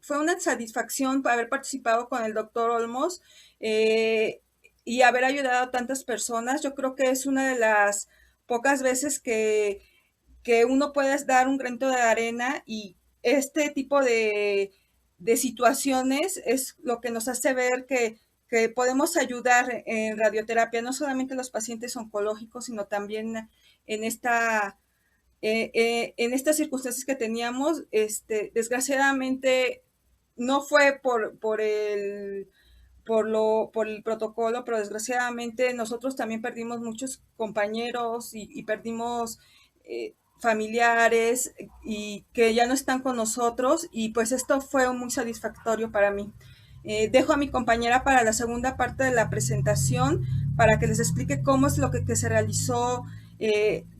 fue una satisfacción haber participado con el doctor Olmos y haber ayudado a tantas personas. Yo creo que es una de las pocas veces que uno puede dar un granito de arena y este tipo de situaciones es lo que nos hace ver que podemos ayudar en radioterapia, no solamente a los pacientes oncológicos, sino también en estas circunstancias que teníamos. Desgraciadamente no fue por el protocolo, pero desgraciadamente nosotros también perdimos muchos compañeros y perdimos familiares y que ya no están con nosotros y pues esto fue muy satisfactorio para mí. Dejo a mi compañera para la segunda parte de la presentación para que les explique cómo es lo que se realizó,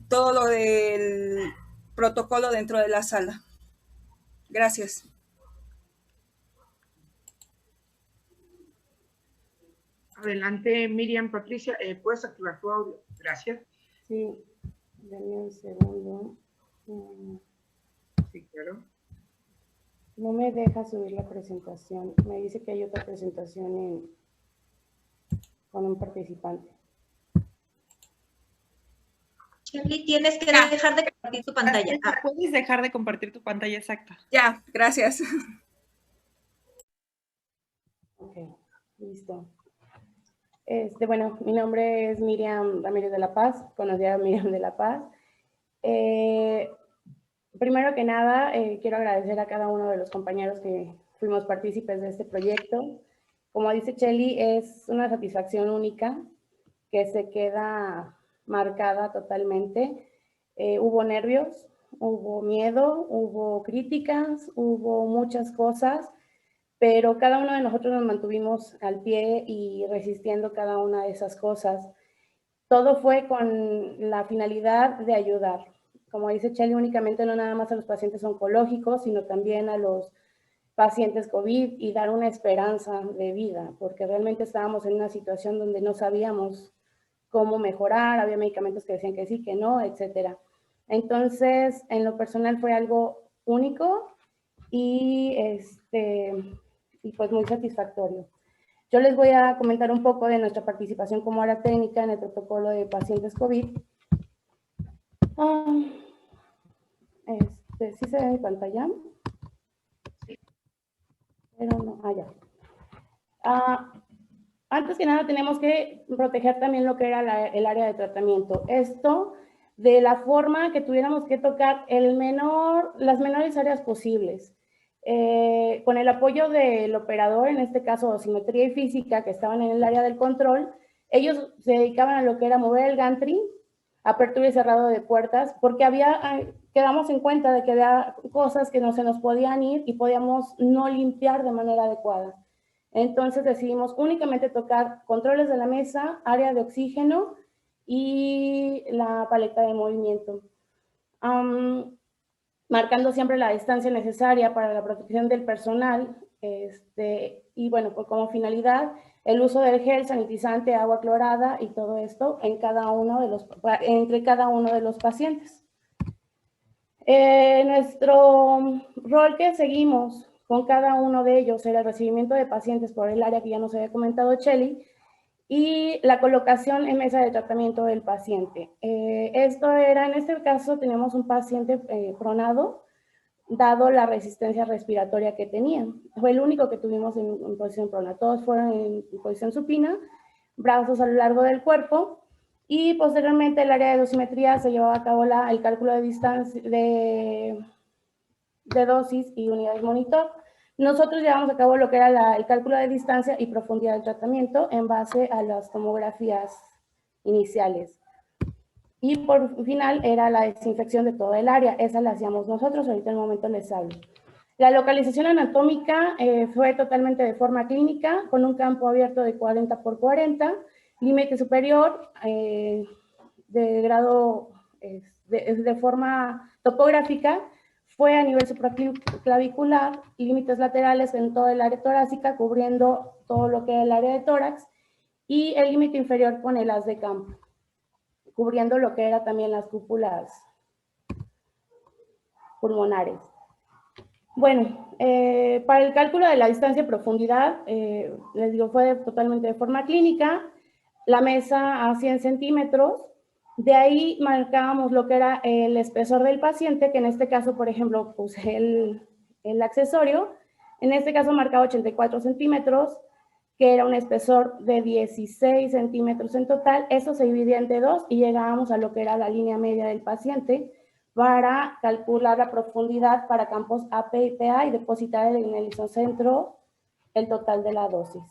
todo lo del protocolo dentro de la sala. Gracias. Adelante, Miriam Patricia. ¿Puedes activar tu audio? Gracias. Sí, dame un segundo. Sí, claro. No me deja subir la presentación. Me dice que hay otra presentación con un participante. Shelly, tienes que dejar de compartir tu pantalla. Puedes dejar de compartir tu pantalla, exacta. Ya, gracias. Ok, listo. Bueno, mi nombre es Miriam Ramírez de la Paz, conocida Miriam de la Paz. Primero que nada, quiero agradecer a cada uno de los compañeros que fuimos partícipes de este proyecto. Como dice Shelly, es una satisfacción única que se queda marcada totalmente. Hubo nervios, hubo miedo, hubo críticas, hubo muchas cosas, pero cada uno de nosotros nos mantuvimos al pie y resistiendo cada una de esas cosas. Todo fue con la finalidad de ayudar. Como dice Shelly, únicamente no nada más a los pacientes oncológicos, sino también a los pacientes COVID y dar una esperanza de vida, porque realmente estábamos en una situación donde no sabíamos cómo mejorar, había medicamentos que decían que sí, que no, etcétera. Entonces, en lo personal fue algo único y pues muy satisfactorio. Yo les voy a comentar un poco de nuestra participación como área técnica en el protocolo de pacientes COVID. ¿Sí se ve mi pantalla? Pero no, ya. Antes que nada tenemos que proteger también lo que era el área de tratamiento. Esto de la forma que tuviéramos que tocar las menores áreas posibles. Con el apoyo del operador, en este caso Dosimetría y Física, que estaban en el área del control, ellos se dedicaban a lo que era mover el gantry, apertura y cerrado de puertas, porque quedamos en cuenta de que había cosas que no se nos podían ir y podíamos no limpiar de manera adecuada. Entonces decidimos únicamente tocar controles de la mesa, área de oxígeno y la paleta de movimiento. Marcando siempre la distancia necesaria para la protección del personal, y bueno, pues como finalidad, el uso del gel sanitizante, agua clorada y todo esto entre cada uno de los pacientes. Nuestro rol que seguimos con cada uno de ellos era el recibimiento de pacientes por el área que ya nos había comentado Chely, y la colocación en mesa de tratamiento del paciente. Esto era, en este caso, tenemos un paciente pronado, dado la resistencia respiratoria que tenía. Fue el único que tuvimos en posición prona. Todos fueron en posición supina, brazos a lo largo del cuerpo, y posteriormente el área de dosimetría se llevaba a cabo el cálculo de distancia, de dosis y unidades monitor. Nosotros llevamos a cabo lo que era el cálculo de distancia y profundidad del tratamiento en base a las tomografías iniciales. Y por final era la desinfección de todo el área. Esa la hacíamos nosotros, ahorita en el momento les hablo. La localización anatómica fue totalmente de forma clínica, con un campo abierto de 40 por 40, límite superior de grado de forma topográfica, fue a nivel supraclavicular, límites laterales en todo el área torácica, cubriendo todo lo que era el área de tórax, y el límite inferior con el haz de campo, cubriendo lo que era también las cúpulas pulmonares. Bueno, para el cálculo de la distancia y profundidad, les digo, fue totalmente de forma clínica, la mesa a 100 centímetros, de ahí marcábamos lo que era el espesor del paciente, que en este caso, por ejemplo, puse el accesorio, en este caso marcaba 84 centímetros, que era un espesor de 16 centímetros en total. Eso se dividía entre 2 y llegábamos a lo que era la línea media del paciente para calcular la profundidad para campos AP y PA y depositar en el isocentro el total de la dosis.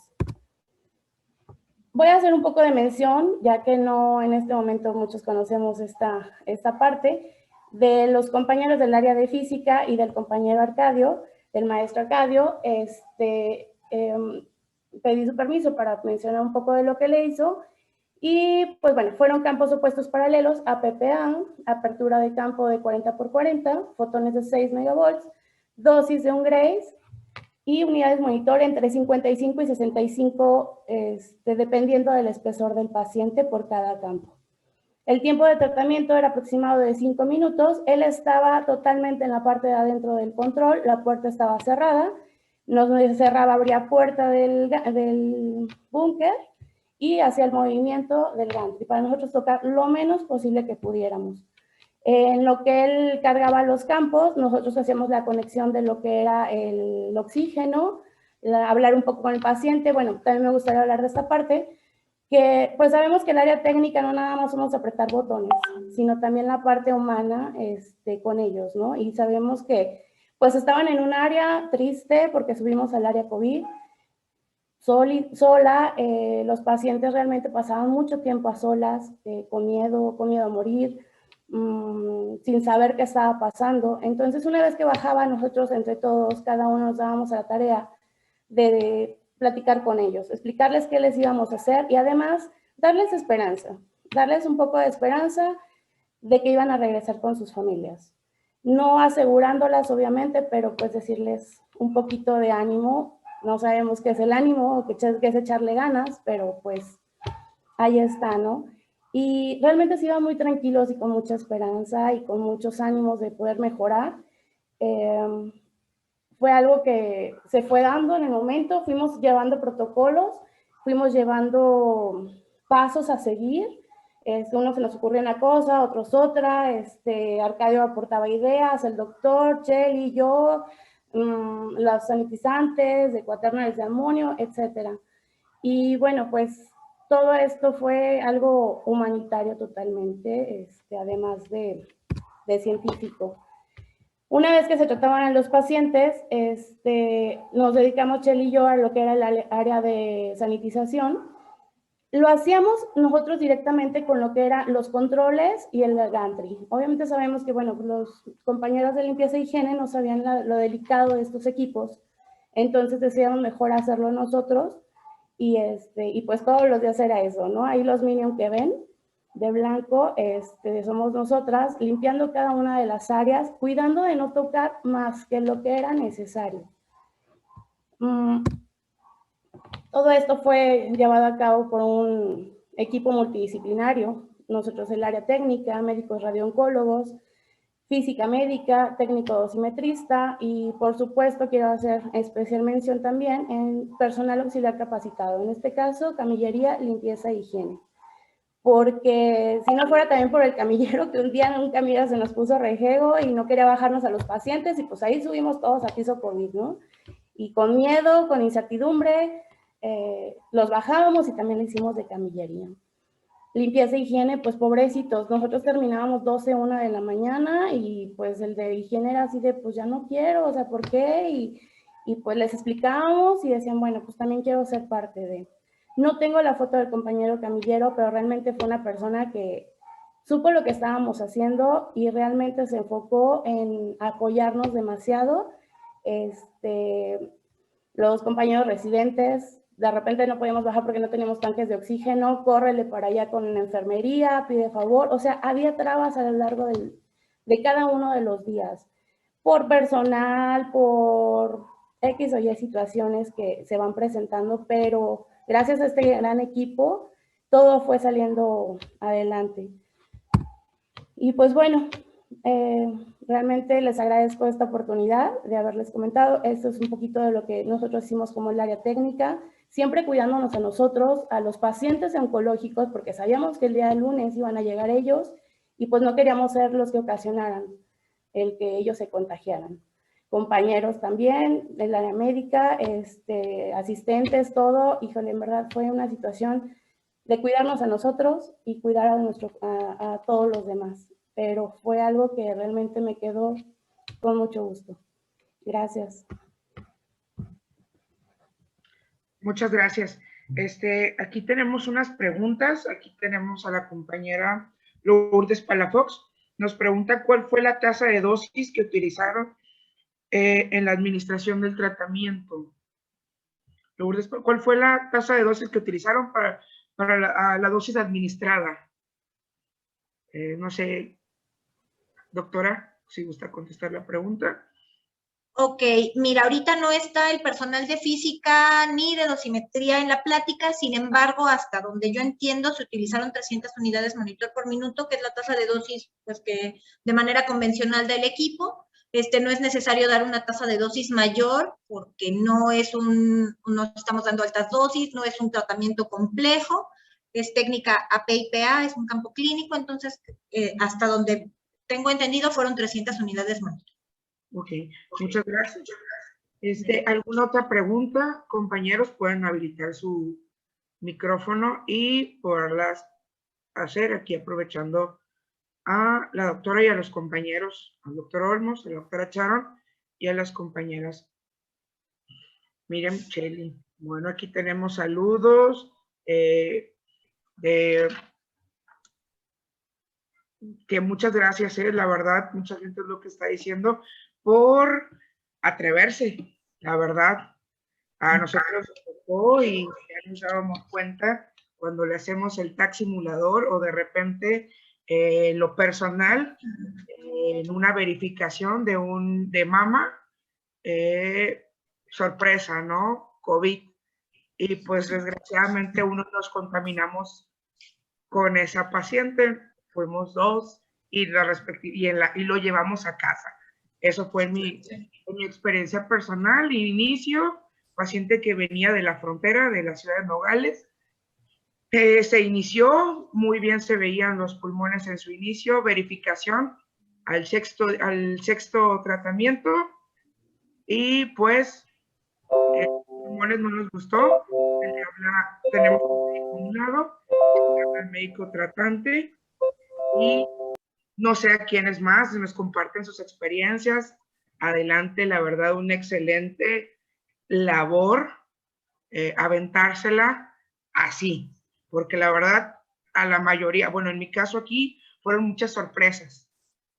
Voy a hacer un poco de mención, ya que no en este momento muchos conocemos esta parte, de los compañeros del área de física y del compañero Arcadio, del maestro Arcadio. Pedí su permiso para mencionar un poco de lo que le hizo. Y pues bueno, fueron campos opuestos paralelos, APPA, apertura de campo de 40 por 40, fotones de 6 megavolts, dosis de 1 Grace, y unidades monitor entre 55 y 65, dependiendo del espesor del paciente por cada campo. El tiempo de tratamiento era aproximado de 5 minutos. Él estaba totalmente en la parte de adentro del control, la puerta estaba cerrada, nos cerraba, abría puerta del búnker y hacía el movimiento del gantry para nosotros tocar lo menos posible que pudiéramos. En lo que él cargaba los campos, nosotros hacíamos la conexión de lo que era el oxígeno, hablar un poco con el paciente. Bueno, también me gustaría hablar de esta parte, que pues sabemos que el área técnica no nada más somos apretar botones, sino también la parte humana con ellos, ¿no? Y sabemos que pues estaban en un área triste porque subimos al área COVID, sola, los pacientes realmente pasaban mucho tiempo a solas, con miedo a morir, sin saber qué estaba pasando. Entonces, una vez que bajaba, nosotros entre todos, cada uno nos dábamos a la tarea de platicar con ellos, explicarles qué les íbamos a hacer y además darles esperanza, darles un poco de esperanza de que iban a regresar con sus familias. No asegurándolas, obviamente, pero pues decirles un poquito de ánimo. No sabemos qué es el ánimo, qué es echarle ganas, pero pues ahí está, ¿no? Y realmente se iban muy tranquilos y con mucha esperanza y con muchos ánimos de poder mejorar. Fue algo que se fue dando en el momento, fuimos llevando protocolos, fuimos llevando pasos a seguir. Uno se nos ocurrió una cosa, otros otra, Arcadio aportaba ideas, el doctor, Chely, yo, los sanitizantes, de cuaternarios de amonio, etc. Y bueno, pues todo esto fue algo humanitario totalmente, además de científico. Una vez que se trataban a los pacientes, nos dedicamos Cheli y yo a lo que era el área de sanitización. Lo hacíamos nosotros directamente con lo que eran los controles y el gantry. Obviamente sabemos que, bueno, los compañeros de limpieza e higiene no sabían lo delicado de estos equipos, entonces decidimos mejor hacerlo nosotros y pues todos los días era eso, ¿no? Ahí los minions que ven de blanco somos nosotras limpiando cada una de las áreas, cuidando de no tocar más que lo que era necesario. Todo esto fue llevado a cabo por un equipo multidisciplinario. Nosotros el área técnica, médicos radiooncólogos, física médica, técnico dosimetrista y por supuesto quiero hacer especial mención también en personal auxiliar capacitado. En este caso, camillería, limpieza e higiene. Porque si no fuera también por el camillero, que un día un camillero se nos puso rejego y no quería bajarnos a los pacientes y pues ahí subimos todos a piso COVID, ¿no? Y con miedo, con incertidumbre, los bajábamos y también le hicimos de camillería. Limpieza e higiene, pues pobrecitos, nosotros terminábamos 12, 1 de la mañana y pues el de higiene era así de pues ya no quiero, o sea, ¿por qué? Y pues les explicábamos y decían, bueno, pues también quiero ser parte de... No tengo la foto del compañero camillero, pero realmente fue una persona que supo lo que estábamos haciendo y realmente se enfocó en apoyarnos demasiado. Los compañeros residentes, de repente no podíamos bajar porque no teníamos tanques de oxígeno, córrele para allá con la enfermería, pide favor, o sea, había trabas a lo largo de cada uno de los días, por personal, por X o Y situaciones que se van presentando, pero gracias a este gran equipo, todo fue saliendo adelante. Y pues bueno, realmente les agradezco esta oportunidad de haberles comentado. Esto es un poquito de lo que nosotros hicimos como el área técnica, siempre cuidándonos a nosotros, a los pacientes oncológicos, porque sabíamos que el día del lunes iban a llegar ellos y pues no queríamos ser los que ocasionaran el que ellos se contagiaran. Compañeros también del área médica, asistentes, todo, híjole, en verdad fue una situación de cuidarnos a nosotros y cuidar a todos los demás. Pero fue algo que realmente me quedó con mucho gusto. Gracias. Muchas gracias. Aquí tenemos unas preguntas. Aquí tenemos a la compañera Lourdes Palafox. Nos pregunta cuál fue la tasa de dosis que utilizaron en la administración del tratamiento. Lourdes, ¿cuál fue la tasa de dosis que utilizaron para la dosis administrada? No sé, doctora, si gusta contestar la pregunta. Ok, mira, ahorita no está el personal de física ni de dosimetría en la plática, sin embargo, hasta donde yo entiendo, se utilizaron 300 unidades monitor por minuto, que es la tasa de dosis, pues que de manera convencional del equipo. No es necesario dar una tasa de dosis mayor porque no estamos dando altas dosis, no es un tratamiento complejo, es técnica AP-IPA, es un campo clínico, entonces hasta donde tengo entendido fueron 300 unidades monitor. Ok, muchas gracias. ¿Alguna otra pregunta? Compañeros, pueden habilitar su micrófono y poderlas hacer aquí aprovechando a la doctora y a los compañeros, al doctor Olmos, a la doctora Charon y a las compañeras Miriam, Cheli. Bueno, aquí tenemos saludos que muchas gracias, la verdad, mucha gente es lo que está diciendo por atreverse, la verdad. A nosotros nos tocó y ya nos dábamos cuenta cuando le hacemos el TAC simulador o de repente lo personal, en una verificación de mama, sorpresa, ¿no? COVID. Y pues desgraciadamente uno nos contaminamos con esa paciente, fuimos 2 y lo llevamos a casa. Eso fue mi experiencia personal. Inicio, paciente que venía de la frontera de la ciudad de Nogales. Se inició, muy bien se veían los pulmones en su inicio, verificación al sexto tratamiento y pues los pulmones no nos gustó. Tenemos un lado, el médico tratante y no sé a quiénes más nos comparten sus experiencias. adelante, la verdad, una excelente labor, aventársela así, porque la verdad, a la mayoría, bueno, en mi caso aquí, fueron muchas sorpresas,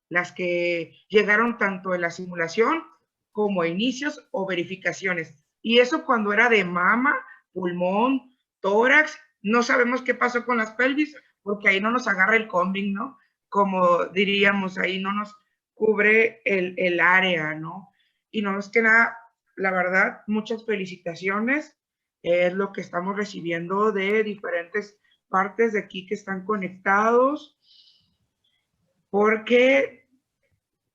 las que llegaron tanto en la simulación como a inicios o verificaciones. Y eso cuando era de mama, pulmón, tórax, no sabemos qué pasó con las pelvis, porque ahí no nos agarra el combing, ¿no? Como diríamos, ahí no nos cubre el área, ¿no? Y no es que nada, la verdad, muchas felicitaciones, es lo que estamos recibiendo de diferentes partes de aquí que están conectados, porque,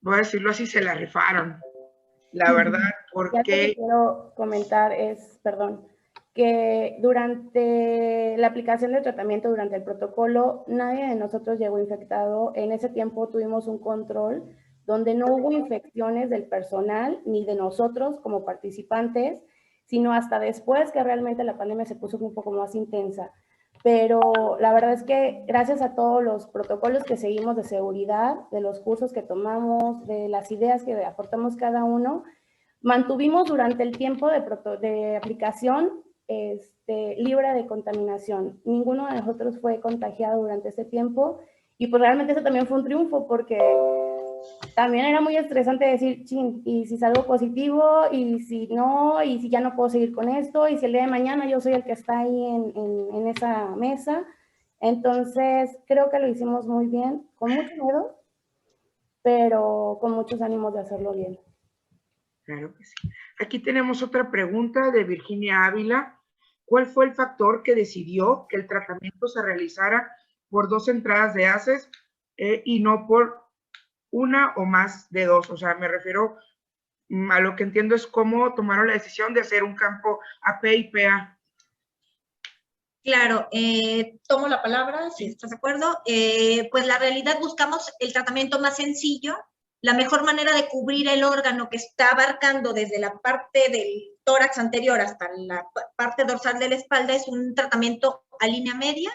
voy a decirlo así, se la rifaron, la verdad, Y algo que porque... quiero comentar es, perdón, que durante la aplicación del tratamiento, durante el protocolo, nadie de nosotros llegó infectado. En ese tiempo tuvimos un control donde no hubo infecciones del personal ni de nosotros como participantes, sino hasta después que realmente la pandemia se puso un poco más intensa. Pero la verdad es que gracias a todos los protocolos que seguimos de seguridad, de los cursos que tomamos, de las ideas que aportamos cada uno, mantuvimos durante el tiempo de aplicación libre de contaminación. Ninguno de nosotros fue contagiado durante ese tiempo y pues realmente eso también fue un triunfo porque también era muy estresante decir, chin, y si salgo positivo, y si no, y si ya no puedo seguir con esto, y si el día de mañana yo soy el que está ahí en esa mesa. Entonces, creo que lo hicimos muy bien, con mucho miedo, pero con muchos ánimos de hacerlo bien. Claro que sí. Aquí tenemos otra pregunta de Virginia Ávila. ¿Cuál fue el factor que decidió que el tratamiento se realizara por 2 entradas de ACES y no por una o más de 2? O sea, me refiero a lo que entiendo es cómo tomaron la decisión de hacer un campo AP y PA. Claro, tomo la palabra, si estás de acuerdo. Pues la realidad buscamos el tratamiento más sencillo, la mejor manera de cubrir el órgano que está abarcando desde la parte del tórax anterior hasta la parte dorsal de la espalda es un tratamiento a línea media.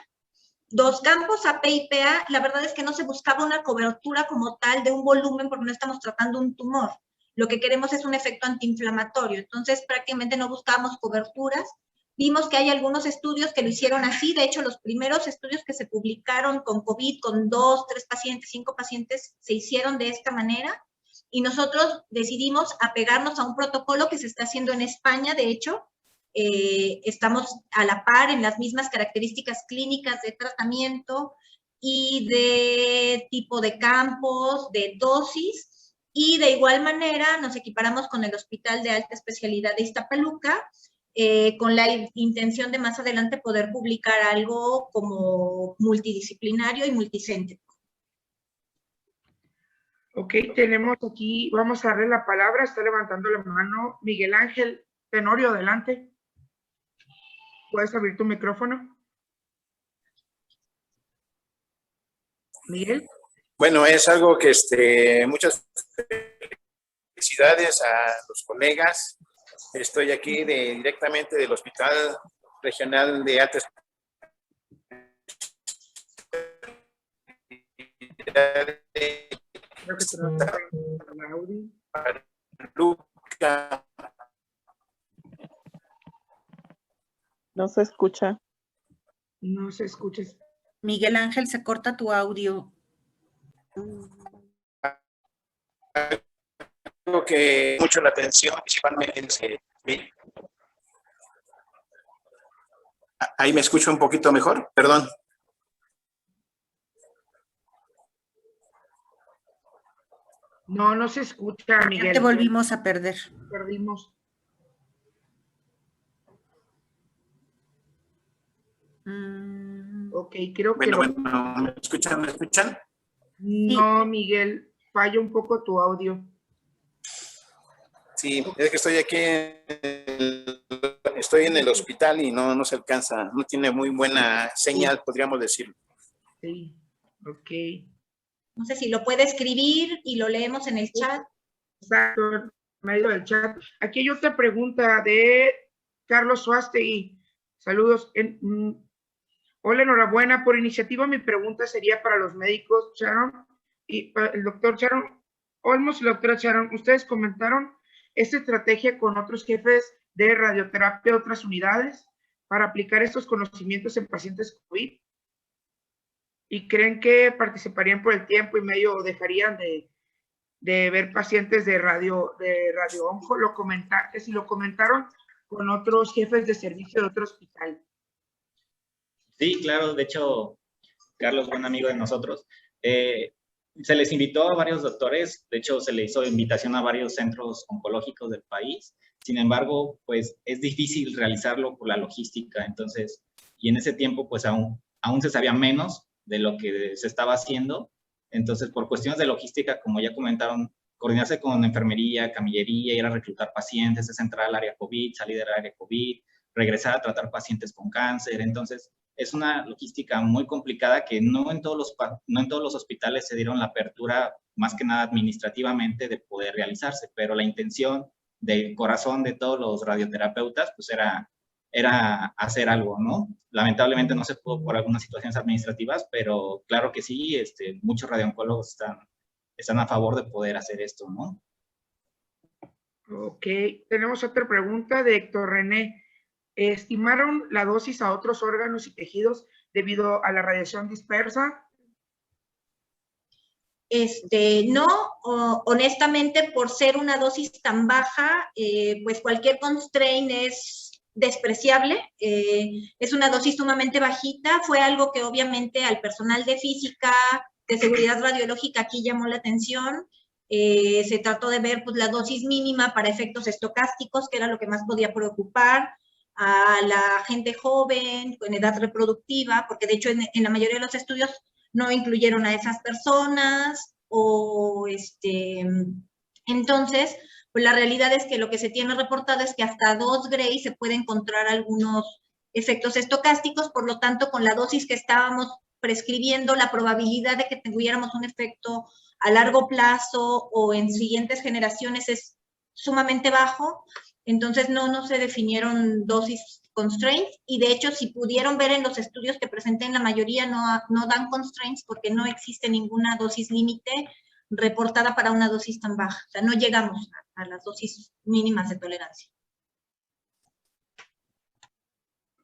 2 campos, AP y PA. La verdad es que no se buscaba una cobertura como tal de un volumen porque no estamos tratando un tumor. Lo que queremos es un efecto antiinflamatorio. Entonces, prácticamente no buscábamos coberturas. Vimos que hay algunos estudios que lo hicieron así. De hecho, los primeros estudios que se publicaron con COVID, con 2, 3 pacientes, 5 pacientes, se hicieron de esta manera. Y nosotros decidimos apegarnos a un protocolo que se está haciendo en España, de hecho. Estamos a la par en las mismas características clínicas de tratamiento y de tipo de campos, de dosis, y de igual manera nos equiparamos con el Hospital de Alta Especialidad de Iztapaluca, con la intención de más adelante poder publicar algo como multidisciplinario y multicéntrico. Ok, tenemos aquí, vamos a darle la palabra, está levantando la mano Miguel Ángel Tenorio, adelante. ¿Puedes abrir tu micrófono? Miguel. Bueno, es algo que muchas felicidades a los colegas. Estoy aquí directamente del Hospital Regional de Alta Especialidad Creo que tenemos el audio. Luca. No se escucha. No se escucha. Miguel Ángel, se corta tu audio. Algo que mucho la atención, principalmente ahí me escucho un poquito mejor, perdón. No, no se escucha, Miguel. Ya te volvimos a perder. Perdimos. Ok, creo que... Bueno, ¿me escuchan? ¿Me escuchan? No, Miguel, falla un poco tu audio. Sí, es que estoy aquí, estoy en el hospital y no se alcanza, no tiene muy buena señal, podríamos decirlo. Sí, ok. No sé si lo puede escribir y lo leemos en el chat. Exacto, en medio del chat. Aquí hay otra pregunta de Carlos Suástegui. Saludos. Hola, enhorabuena por iniciativa. Mi pregunta sería para los médicos, Sharon, y para el doctor Sharon. Olmos y la doctora Sharon, ustedes comentaron esta estrategia con otros jefes de radioterapia de otras unidades para aplicar estos conocimientos en pacientes COVID. ¿Y creen que participarían por el tiempo y medio o dejarían de ver pacientes de radio onco? Si lo comentaron con otros jefes de servicio de otro hospital. Sí, claro, de hecho, Carlos, buen amigo de nosotros, se les invitó a varios doctores, de hecho se le hizo invitación a varios centros oncológicos del país, sin embargo, pues es difícil realizarlo por la logística, entonces, y en ese tiempo pues aún se sabía menos de lo que se estaba haciendo, entonces por cuestiones de logística, como ya comentaron, coordinarse con enfermería, camillería, ir a reclutar pacientes, es entrar al área COVID, salir del área COVID, regresar a tratar pacientes con cáncer, entonces es una logística muy complicada que no en todos los hospitales se dieron la apertura, más que nada administrativamente, de poder realizarse, pero la intención del corazón de todos los radioterapeutas pues era hacer algo, ¿no? Lamentablemente no se pudo por algunas situaciones administrativas, pero claro que sí, muchos radiooncólogos están a favor de poder hacer esto, ¿no? Ok, tenemos otra pregunta de Héctor René. ¿Estimaron la dosis a otros órganos y tejidos debido a la radiación dispersa? No, honestamente, por ser una dosis tan baja, pues cualquier constraint es despreciable. Es una dosis sumamente bajita. Fue algo que obviamente al personal de física, de seguridad radiológica aquí llamó la atención. Se trató de ver pues, la dosis mínima para efectos estocásticos, que era lo que más podía preocupar a la gente joven, con edad reproductiva, porque de hecho en la mayoría de los estudios no incluyeron a esas personas, entonces, pues la realidad es que lo que se tiene reportado es que hasta 2 Gray se puede encontrar algunos efectos estocásticos, por lo tanto, con la dosis que estábamos prescribiendo, la probabilidad de que tuviéramos un efecto a largo plazo o en siguientes generaciones es sumamente bajo. Entonces no se definieron dosis constraints y de hecho si pudieron ver en los estudios que presenté, en la mayoría no dan constraints porque no existe ninguna dosis límite reportada para una dosis tan baja. O sea, no llegamos a las dosis mínimas de tolerancia.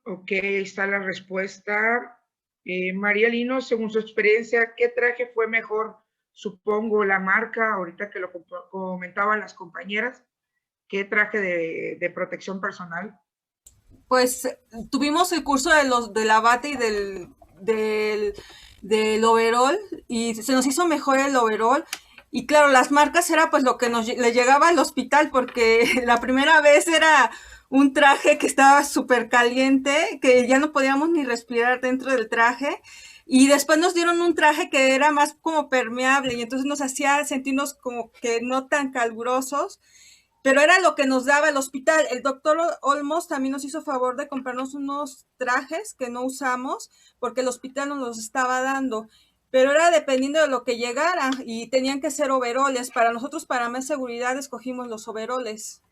Ok, ahí está la respuesta. María Lino, según su experiencia, ¿qué traje fue mejor? Supongo la marca, ahorita que lo comentaban las compañeras. ¿Qué traje de protección personal? Pues tuvimos el curso de la bata y del overall y se nos hizo mejor el overall. Y claro, las marcas era pues lo que le llegaba al hospital porque la primera vez era un traje que estaba súper caliente, que ya no podíamos ni respirar dentro del traje. Y después nos dieron un traje que era más como permeable y entonces nos hacía sentirnos como que no tan calurosos. Pero era lo que nos daba el hospital. El doctor Olmos también nos hizo favor de comprarnos unos trajes que no usamos porque el hospital nos los estaba dando. Pero era dependiendo de lo que llegara y tenían que ser overoles. Para nosotros, para más seguridad, escogimos los overoles.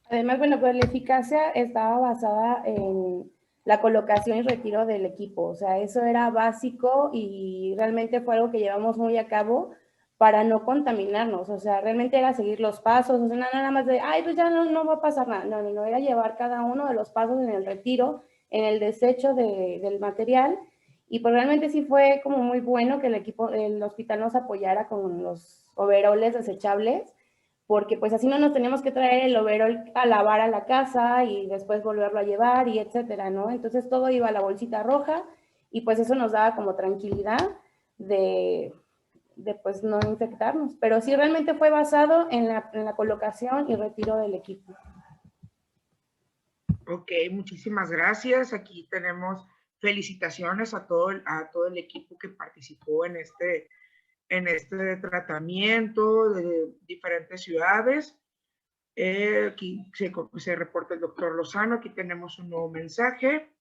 Además, bueno, pues la eficacia estaba basada en la colocación y retiro del equipo. O sea, eso era básico y realmente fue algo que llevamos muy a cabo para no contaminarnos, o sea, realmente era seguir los pasos, o sea, nada más de, ay, pues ya no va a pasar nada, no, era llevar cada uno de los pasos en el retiro, en el desecho del material, y pues realmente sí fue como muy bueno que el hospital nos apoyara con los overoles desechables, porque pues así no nos teníamos que traer el overol a lavar a la casa y después volverlo a llevar y etcétera, ¿no? Entonces todo iba a la bolsita roja y pues eso nos daba como tranquilidad de pues no infectarnos, pero sí realmente fue basado en la colocación y retiro del equipo. Ok, muchísimas gracias. Aquí tenemos felicitaciones a todo el equipo que participó en este tratamiento de diferentes ciudades. Aquí se reporta el doctor Lozano, aquí tenemos un nuevo mensaje.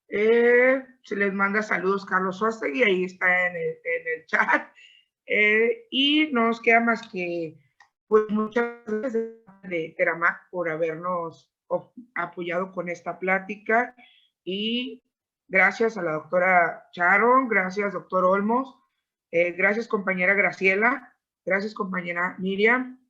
Se les manda saludos Carlos Ostegui, ahí está en el chat. Y no nos queda más que, pues, muchas gracias de Teramac por habernos apoyado con esta plática y gracias a la doctora Sharon, gracias doctor Olmos, gracias compañera Graciela, Gracias, compañera Miriam.